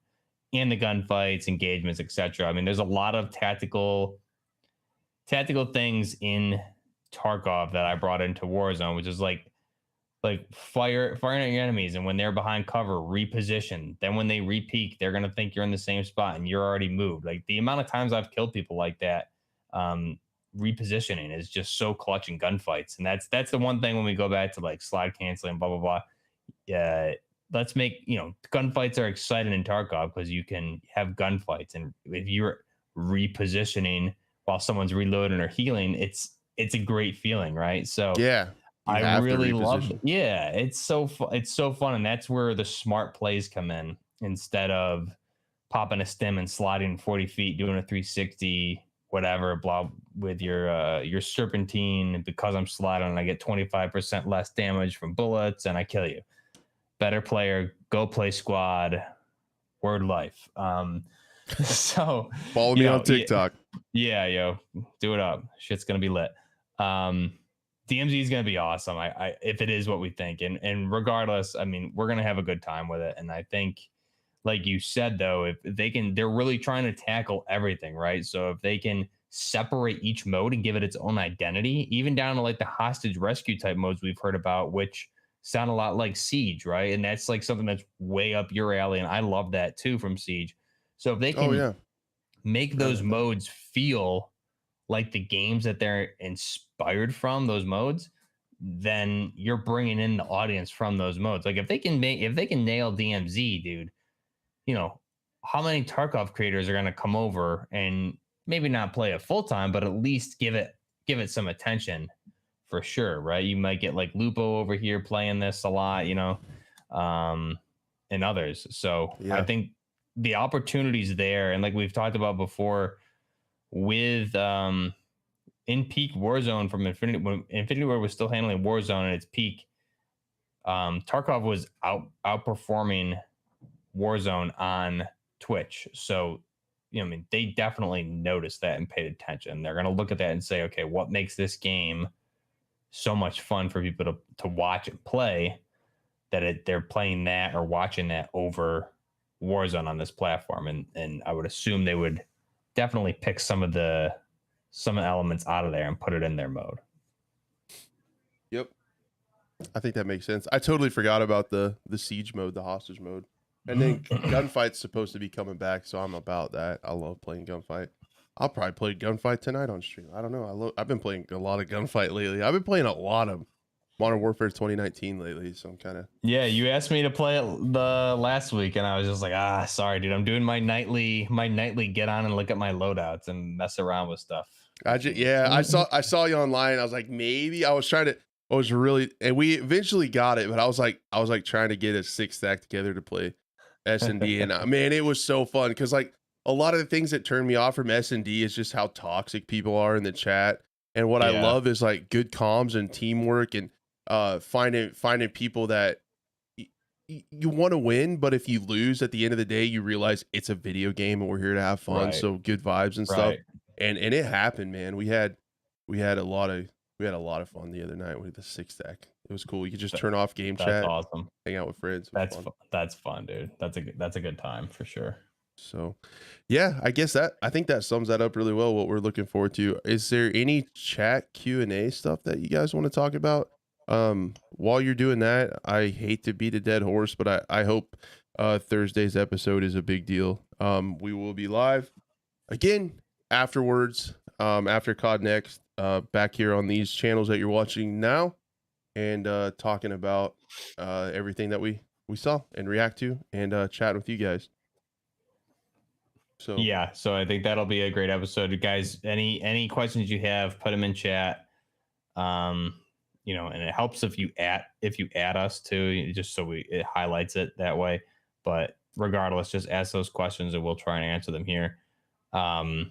and the gunfights, engagements, etc. I mean, there's a lot of tactical things in Tarkov that I brought into Warzone, which is like firing at your enemies, and when they're behind cover, reposition. Then when they repeak, they're gonna think you're in the same spot and you're already moved. Like the amount of times I've killed people like that, repositioning is just so clutch in gunfights, and that's the one thing when we go back to like slide canceling, blah blah blah. Yeah, let's make gunfights are exciting in Tarkov because you can have gunfights, and if you're repositioning while someone's reloading or healing, it's a great feeling, right? So Yeah, you I have to really love, reposition. yeah, it's so fun, and that's where the smart plays come in instead of popping a stem and sliding 40 feet, doing a 360, whatever, blah, with your serpentine. Because I'm sliding, and I get 25% less damage from bullets, and I kill you. Better player, go play squad. Word life. So Follow you me on know, yeah, TikTok. yeah, yo, do it up. Shit's gonna be lit. Um, DMZ is gonna be awesome. If it is what we think, and regardless, I mean, we're gonna have a good time with it. And I think, like you said, though, if they can, they're really trying to tackle everything, right? So if they can separate each mode and give it its own identity, even down to like the hostage rescue type modes we've heard about, which sound a lot like Siege, right? And that's like something that's way up your alley, and I love that too from Siege. So if they Oh can yeah, make I those like that. modes feel like the games that they're inspired from, those modes, then you're bringing in the audience from those modes. Like if they can nail DMZ, dude, you know, how many Tarkov creators are going to come over and maybe not play it full time, but at least give it some attention for sure, right? You might get like Lupo over here playing this a lot, um, and others. So I Yeah. think the opportunities there, and like we've talked about before, with in peak Warzone from Infinity, when Infinity War was still handling Warzone at its peak, Tarkov was outperforming Warzone on Twitch. So, I mean, they definitely noticed that and paid attention. They're going to look at that and say, okay, what makes this game so much fun for people to watch and play they're playing that or watching that over Warzone on this platform, and I would assume they would definitely pick some elements out of there and put it in their mode. Yep, I think that makes sense. I totally forgot about the siege mode, the hostage mode, and then gunfight's supposed to be coming back, so I'm about that. I love playing gunfight. I'll probably play gunfight tonight on stream. I don't know. I've been playing a lot of gunfight lately. I've been playing a lot of Modern Warfare 2019 lately, so I'm kind of. Yeah, you asked me to play it the last week, and I was just like, sorry, dude. I'm doing my nightly get on and look at my loadouts and mess around with stuff. I saw you online. I was like, maybe I was really, and we eventually got it, but I was like trying to get a 6-stack together to play S&D, and man, it was so fun because like a lot of the things that turned me off from S&D is just how toxic people are in the chat, and what I love is like good comms and teamwork and finding people that you want to win, but if you lose at the end of the day, you realize it's a video game and we're here to have fun. Right. So good vibes and stuff. And it happened, man. We had a lot of fun the other night with the 6-stack. It was cool. You could just turn off game chat. That's awesome. Hang out with friends. That's fun, dude. That's a good time for sure. So, yeah, I think that sums that up really well. What we're looking forward to. Is there any chat Q&A stuff that you guys want to talk about? While you're doing that, I hate to beat a dead horse, but I hope Thursday's episode is a big deal. We will be live again afterwards, after COD Next, back here on these channels that you're watching now, and talking about everything that we saw and react to, and chat with you guys. So yeah, so I think that'll be a great episode, guys. Any questions you have, put them in chat. And it helps if you add us too, just so it highlights it that way. But regardless, just ask those questions and we'll try and answer them here. And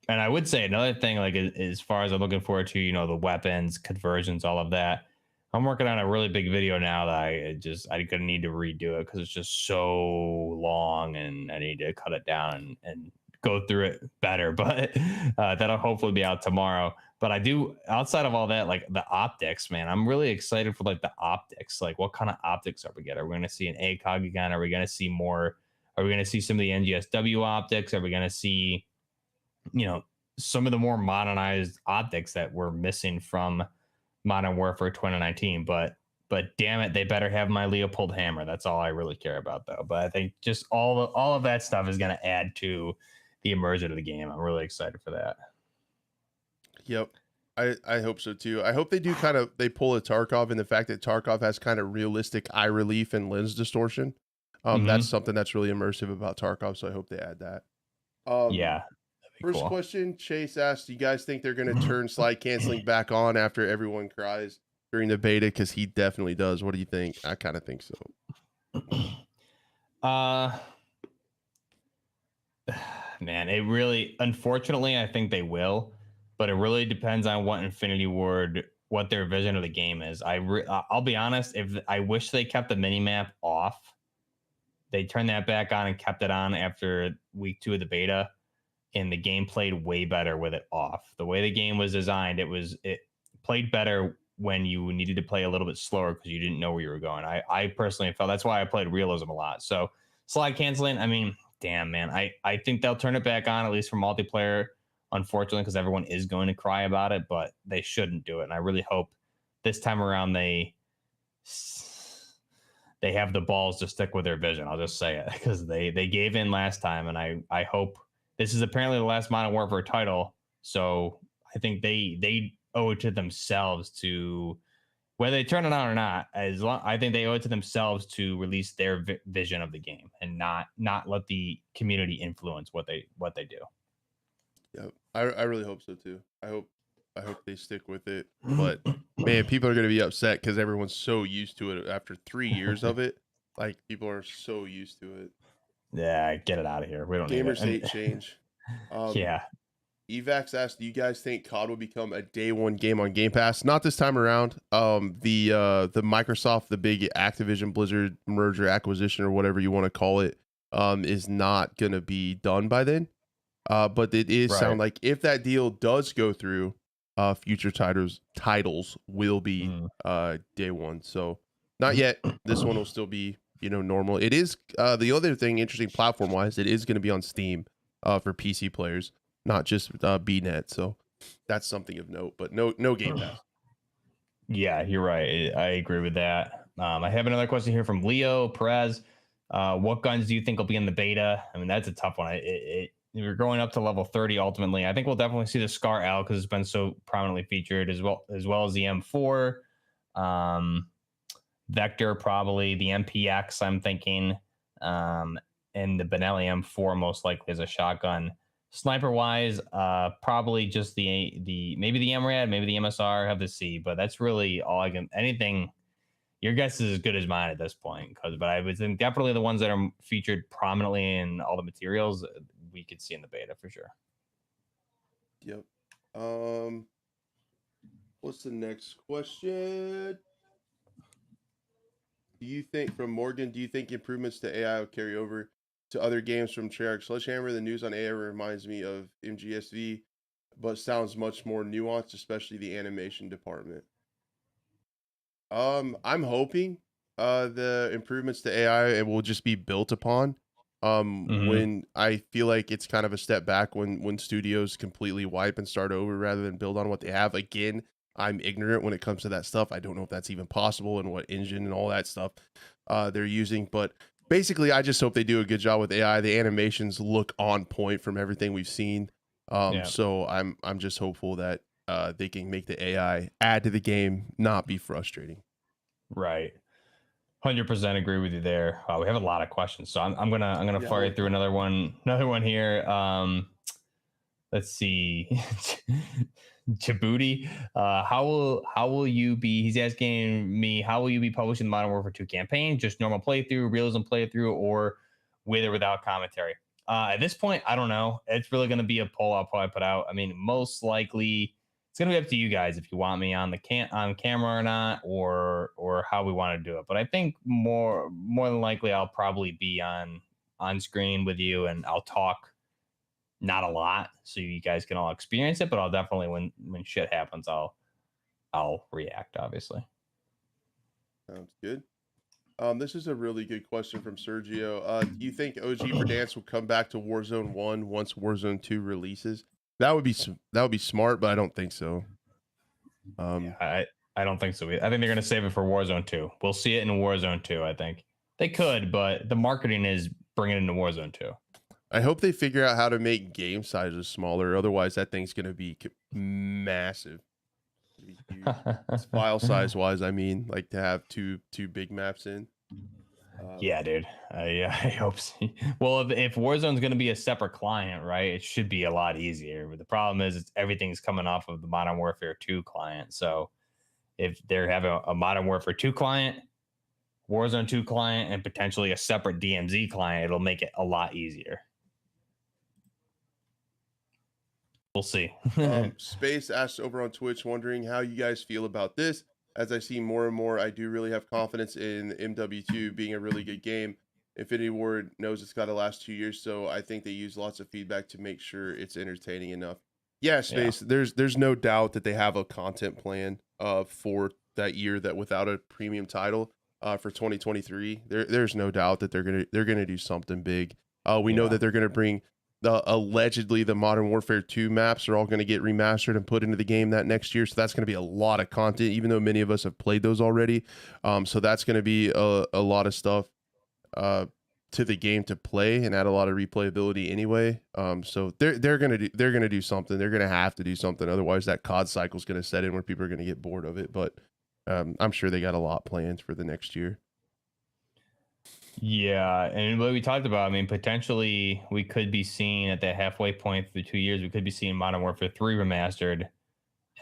I would say another thing, like as far as I'm looking forward to, the weapons, conversions, all of that. I'm working on a really big video now that I'm gonna need to redo it because it's just so long and I need to cut it down and go through it better. But that'll hopefully be out tomorrow. But I do, outside of all that, like the optics, man, I'm really excited for like the optics. Like, what kind of optics are we getting? Are we going to see an ACOG again? Are we going to see more? Are we going to see some of the NGSW optics? Are we going to see, some of the more modernized optics that we're missing from Modern Warfare 2019? But damn it, they better have my Leopold hammer. That's all I really care about, though. But I think just all of that stuff is going to add to the immersion of the game. I'm really excited for that. Yep. I hope so too. I hope they pull a Tarkov in the fact that Tarkov has kind of realistic eye relief and lens distortion. That's something that's really immersive about Tarkov, so I hope they add that. Yeah. First question, Chase asked, do you guys think they're going to turn slide canceling back on after everyone cries during the beta? Because he definitely does. What do you think? I kind of think so. Man, unfortunately, I think they will. But it really depends on what Infinity Ward, what their vision of the game is. I'll be honest, I wish they kept the minimap off. They turned that back on and kept it on after week 2 of the beta, and the game played way better with it off. The way the game was designed, it played better when you needed to play a little bit slower because you didn't know where you were going. I personally felt that's why I played realism a lot. So slide canceling, I mean, damn, man. I think they'll turn it back on, at least for multiplayer. Unfortunately, because everyone is going to cry about it, but they shouldn't do it. And I really hope this time around they have the balls to stick with their vision. I'll just say it, because they gave in last time, and I hope this is apparently the last Modern Warfare title. So I think they owe it to themselves to, whether they turn it on or not, I think they owe it to themselves to release their vision of the game and not let the community influence what they do. Yeah, I really hope so too. I hope they stick with it. But man, people are gonna be upset because everyone's so used to it after 3 years of it. Like, people are so used to it. Yeah, get it out of here. We don't Gamers hate change. Yeah. Evax asked, do you guys think COD will become a day one game on Game Pass? Not this time around. The Microsoft, the big Activision Blizzard merger acquisition, or whatever you want to call it, is not gonna be done by then. But it is sound like if that deal does go through, future titles will be day one. So Not yet. This one will still be, normal. It is the other thing interesting platform wise, it is going to be on Steam for PC players, not just BNet. So that's something of note, but no Game Pass. Yeah, you're right. I agree with that. I have another question here from Leo Perez. What guns do you think will be in the beta? I mean, that's a tough one. We're going up to level 30 ultimately. I think we'll definitely see the Scar L because it's been so prominently featured, as well as the M4. Vector, probably the MPX, I'm thinking. And the Benelli M4 most likely as a shotgun. Sniper wise, probably just maybe the MRAD, maybe the MSR, have the C, but that's really all I can. Anything, your guess is as good as mine at this point. But I would think definitely the ones that are featured prominently in all the materials we could see in the beta for sure. Yep. What's the next question? Do you think, from Morgan, do you think improvements to AI will carry over to other games from Treyarch Sledgehammer? The news on AI reminds me of MGSV, but sounds much more nuanced, especially the animation department. I'm hoping the improvements to AI it will just be built upon. When I feel like it's kind of a step back when studios completely wipe and start over rather than build on what they have. Again, I'm ignorant when it comes to that stuff. I don't know if that's even possible and what engine and all that stuff they're using. But basically, I just hope they do a good job with AI. The animations look on point from everything we've seen. So I'm just hopeful that they can make the AI add to the game, not be frustrating. Right. 100% agree with you there. We have a lot of questions, so I'm gonna fire through another one here. Let's see. Djibouti, how will you be? He's asking me, how will you be publishing the Modern Warfare 2 campaign? Just normal playthrough, realism playthrough, or with or without commentary? At this point, I don't know. It's really going to be a poll I'll probably put out. I mean, most likely it's going to be up to you guys if you want me on on camera or not, or how we want to do it. But I think more than likely I'll probably be on screen with you, and I'll talk. Not a lot, so you guys can all experience it, but I'll definitely when shit happens, I'll react, obviously. Sounds good. This is a really good question from Sergio. Do you think OG Verdansk will come back to Warzone 1 once Warzone 2 releases? That would be smart, but I don't think so. I don't think so. I think they're going to save it for Warzone 2. We'll see it in Warzone 2, I think. They could, but the marketing is bringing it into Warzone 2. I hope they figure out how to make game sizes smaller. Otherwise, that thing's going to be massive. File size wise, I mean, like to have two big maps in. Yeah, dude. I hope so. Well, if Warzone's going to be a separate client, right, it should be a lot easier. But the problem is everything's coming off of the Modern Warfare 2 client. So if they're having a Modern Warfare 2 client, Warzone 2 client, and potentially a separate DMZ client, it'll make it a lot easier. We'll see. Space asked over on Twitch, wondering how you guys feel about this. As I see more and more, I do really have confidence in MW2 being a really good game. Infinity Ward knows it's got to last 2 years, so I think they use lots of feedback to make sure it's entertaining enough. Yeah, Space. Yeah. There's no doubt that they have a content plan for that year that without a premium title for 2023. There's no doubt that they're gonna do something big. We know that they're gonna bring. Allegedly the Modern Warfare 2 maps are all going to get remastered and put into the game that next year, so that's going to be a lot of content, even though many of us have played those already. So that's going to be a lot of stuff to the game to play and add a lot of replayability anyway. So they're going to do something. They're going to have to do something, otherwise that COD cycle is going to set in where people are going to get bored of it. But I'm sure they got a lot planned for the next year. Yeah, and what we talked about, I mean, potentially we could be seeing at that halfway point through 2 years, we could be seeing Modern Warfare 3 remastered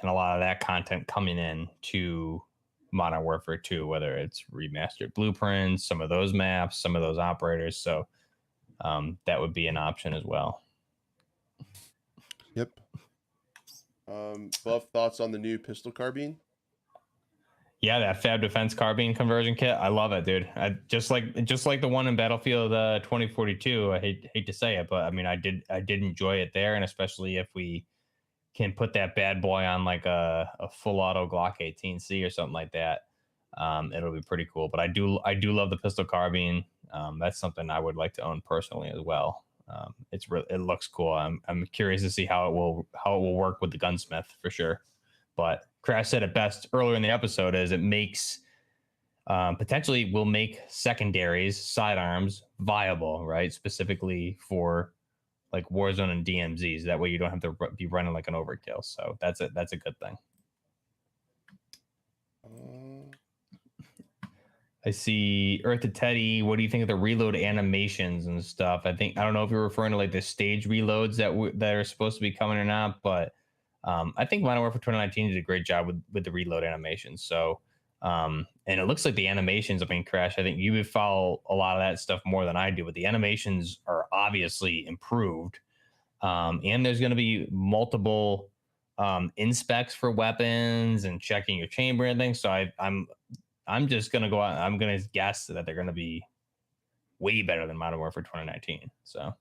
and a lot of that content coming in to Modern Warfare 2, whether it's remastered blueprints, some of those maps, some of those operators. So that would be an option as well. Yep. Buff, thoughts on the new pistol carbine? Yeah, that Fab Defense carbine conversion kit. I love it, dude. Just like the one in Battlefield 2042. I hate to say it, but I mean, I did enjoy it there, and especially if we can put that bad boy on like a full auto Glock 18C or something like that. It'll be pretty cool. But I do love the pistol carbine. That's something I would like to own personally as well. It looks cool. I'm curious to see how it will work with the gunsmith for sure. But Crash said it best earlier in the episode, is it makes potentially will make secondaries, sidearms viable, right? Specifically for like Warzone and DMZs. That way you don't have to be running like an overkill. So that's a good thing. I see Eartha Teddy. What do you think of the reload animations and stuff? I don't know if you're referring to like the stage reloads that are supposed to be coming or not, but I think Modern Warfare 2019 did a great job with the reload animations. So, and it looks like the animations, I mean, Crash, I think you would follow a lot of that stuff more than I do, but the animations are obviously improved. And there's going to be multiple inspects for weapons and checking your chamber and things. So I'm just going to go out. I'm going to guess that they're going to be way better than Modern Warfare 2019. So.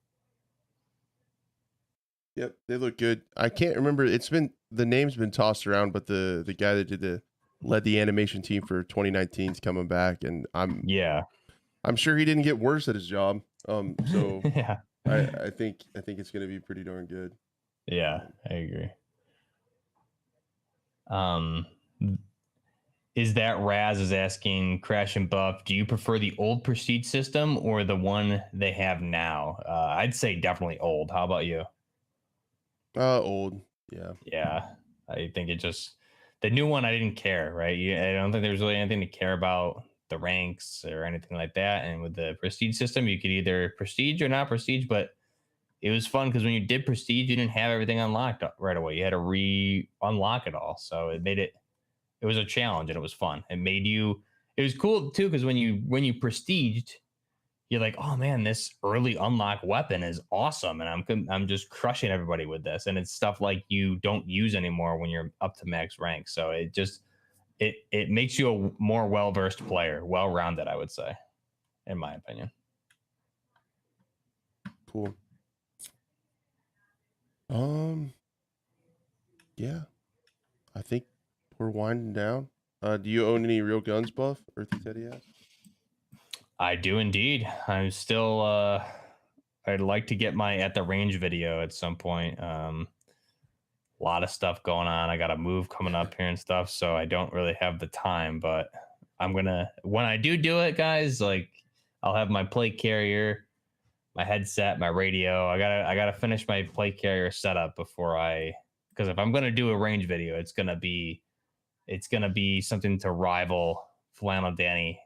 Yep, they look good. I can't remember. The name's been tossed around, but the guy that led the animation team for 2019 is coming back, and I'm sure he didn't get worse at his job. So yeah, I think it's going to be pretty darn good. Yeah, I agree. Is that Raz is asking Crash and Buff, do you prefer the old Prestige system or the one they have now? I'd say definitely old. How about you? Old. Yeah. Yeah. I think the new one, I didn't care, right? I don't think there was really anything to care about the ranks or anything like that. And with the Prestige system, you could either Prestige or not Prestige, but it was fun because when you did Prestige, you didn't have everything unlocked right away. You had to unlock it all. So it was a challenge and it was fun. It was cool too, because when you prestiged, you're like, oh man, this early unlock weapon is awesome, and I'm just crushing everybody with this. And it's stuff like you don't use anymore when you're up to max rank. So it makes you a more well-versed player, well-rounded, I would say, in my opinion. Cool. Yeah, I think we're winding down. Do you own any real guns, Buff? Earthy Teddy asked. I do indeed. I'm still I'd like to get my at the range video at some point. A lot of stuff going on. I got a move coming up here and stuff, so I don't really have the time, but when I do it, guys, like I'll have my plate carrier, my headset, my radio. I gotta finish my plate carrier setup because if I'm gonna do a range video, it's gonna be something to rival Flannel Daddy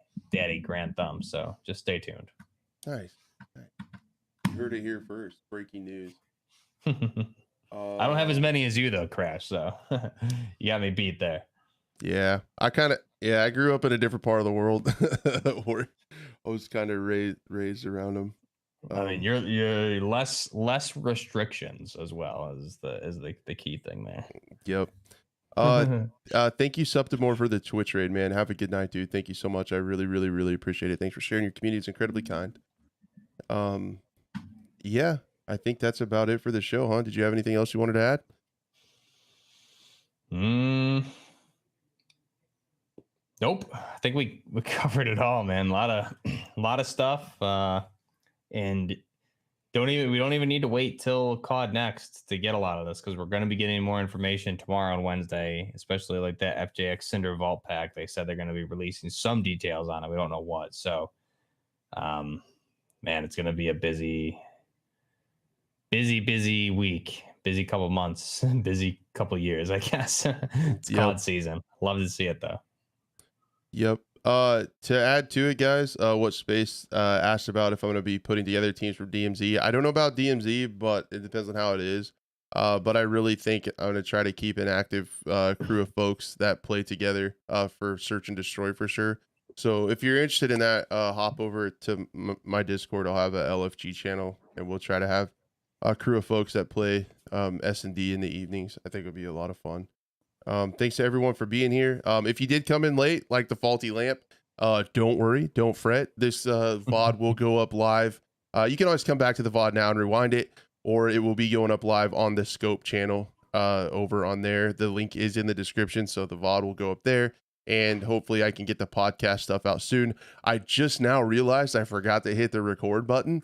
Grand Thumb. So just stay tuned. Nice. You heard it here first. Breaking news. I don't have as many as you though, Crash. So you got me beat there. Yeah, I grew up in a different part of the world where I was kind of raised around them. I mean, you're less restrictions as well as the key thing there. Yep. Thank you, Septimore, for the Twitch raid, man. Have a good night, dude. Thank you so much. I really, really, really appreciate it. Thanks for sharing your community. It's incredibly kind. Yeah, I think that's about it for the show, huh? Did you have anything else you wanted to add? Nope. I think we covered it all, man. A lot of stuff. And we don't even need to wait till COD Next to get a lot of this, because we're going to be getting more information tomorrow and Wednesday, especially like that FJX Cinder Vault pack. They said they're going to be releasing some details on it. We don't know what. So, man, it's going to be a busy week, busy couple months, busy couple years, I guess. It's COD season. Love to see it though. Yep. To add to it, guys, what Space asked about if I'm going to be putting together teams for DMZ. I don't know about DMZ, but it depends on how it is. But I really think I'm going to try to keep an active crew of folks that play together for Search and Destroy for sure. So if you're interested in that, hop over to my Discord. I'll have a LFG channel, and we'll try to have a crew of folks that play S&D in the evenings. I think it'll be a lot of fun. Thanks to everyone for being here. If you did come in late, like the faulty lamp, don't worry, don't fret. This VOD will go up live. You can always come back to the VOD now and rewind it, or it will be going up live on the Scope channel over on there. The link is in the description, so the VOD will go up there. and hopefully I can get the podcast stuff out soon. I just now realized I forgot to hit the record button.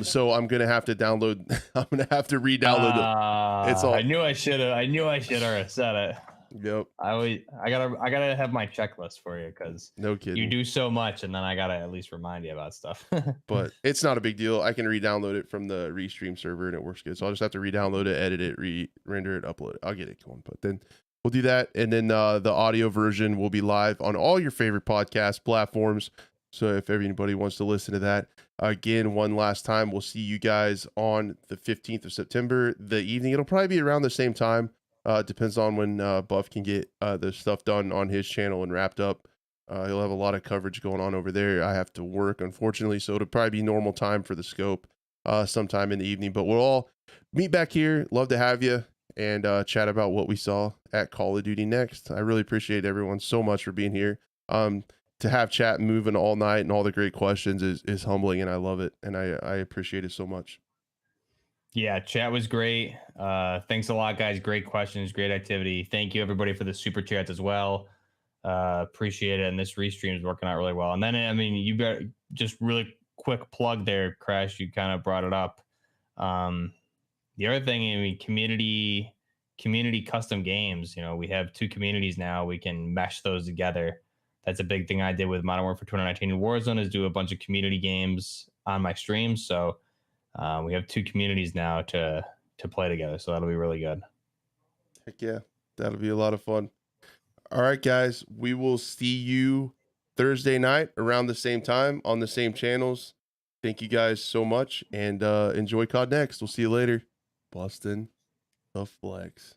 So I'm gonna have to download. I'm gonna have to re-download it. It's all. I knew I should have said it. Yep. I gotta have my checklist for you because No kidding. you do so much, and then I gotta at least remind you about stuff. But it's not a big deal. I can re-download it from the Restream server, and it works good. So I'll just have to re-download it, edit it, render it, upload it. I'll get it going. But then we'll do that, and then the audio version will be live on all your favorite podcast platforms. So if anybody wants to listen to that, again, one last time, we'll see you guys on the 15th of September, the evening. It'll probably be around the same time. Depends on when Buff can get the stuff done on his channel and wrapped up. He'll have a lot of coverage going on over there. I have to work, unfortunately, so it'll probably be normal time for the scope sometime in the evening. But we'll all meet back here. Love to have you and chat about what we saw at Call of Duty Next. I really appreciate everyone so much for being here. To have chat moving all night and all the great questions is humbling, and I love it, and I appreciate it so much. Yeah, chat was great. Thanks a lot, guys. Great questions, great activity. Thank you, everybody, for the super chats as well. Appreciate it. And this restream is working out really well. And then, I mean, you got just really quick plug there, Crash. You kind of brought it up. The other thing, I mean, community custom games. You know, we have 2 communities now. We can mesh those together. That's a big thing I did with Modern Warfare 2019 and Warzone, is do a bunch of community games on my streams. So we have 2 communities now to play together, so that'll be really good. Heck yeah, that'll be a lot of fun. All right, guys, we will see you Thursday night around the same time on the same channels. Thank you guys so much, and enjoy COD Next. We'll see you later. Bustin' the flex.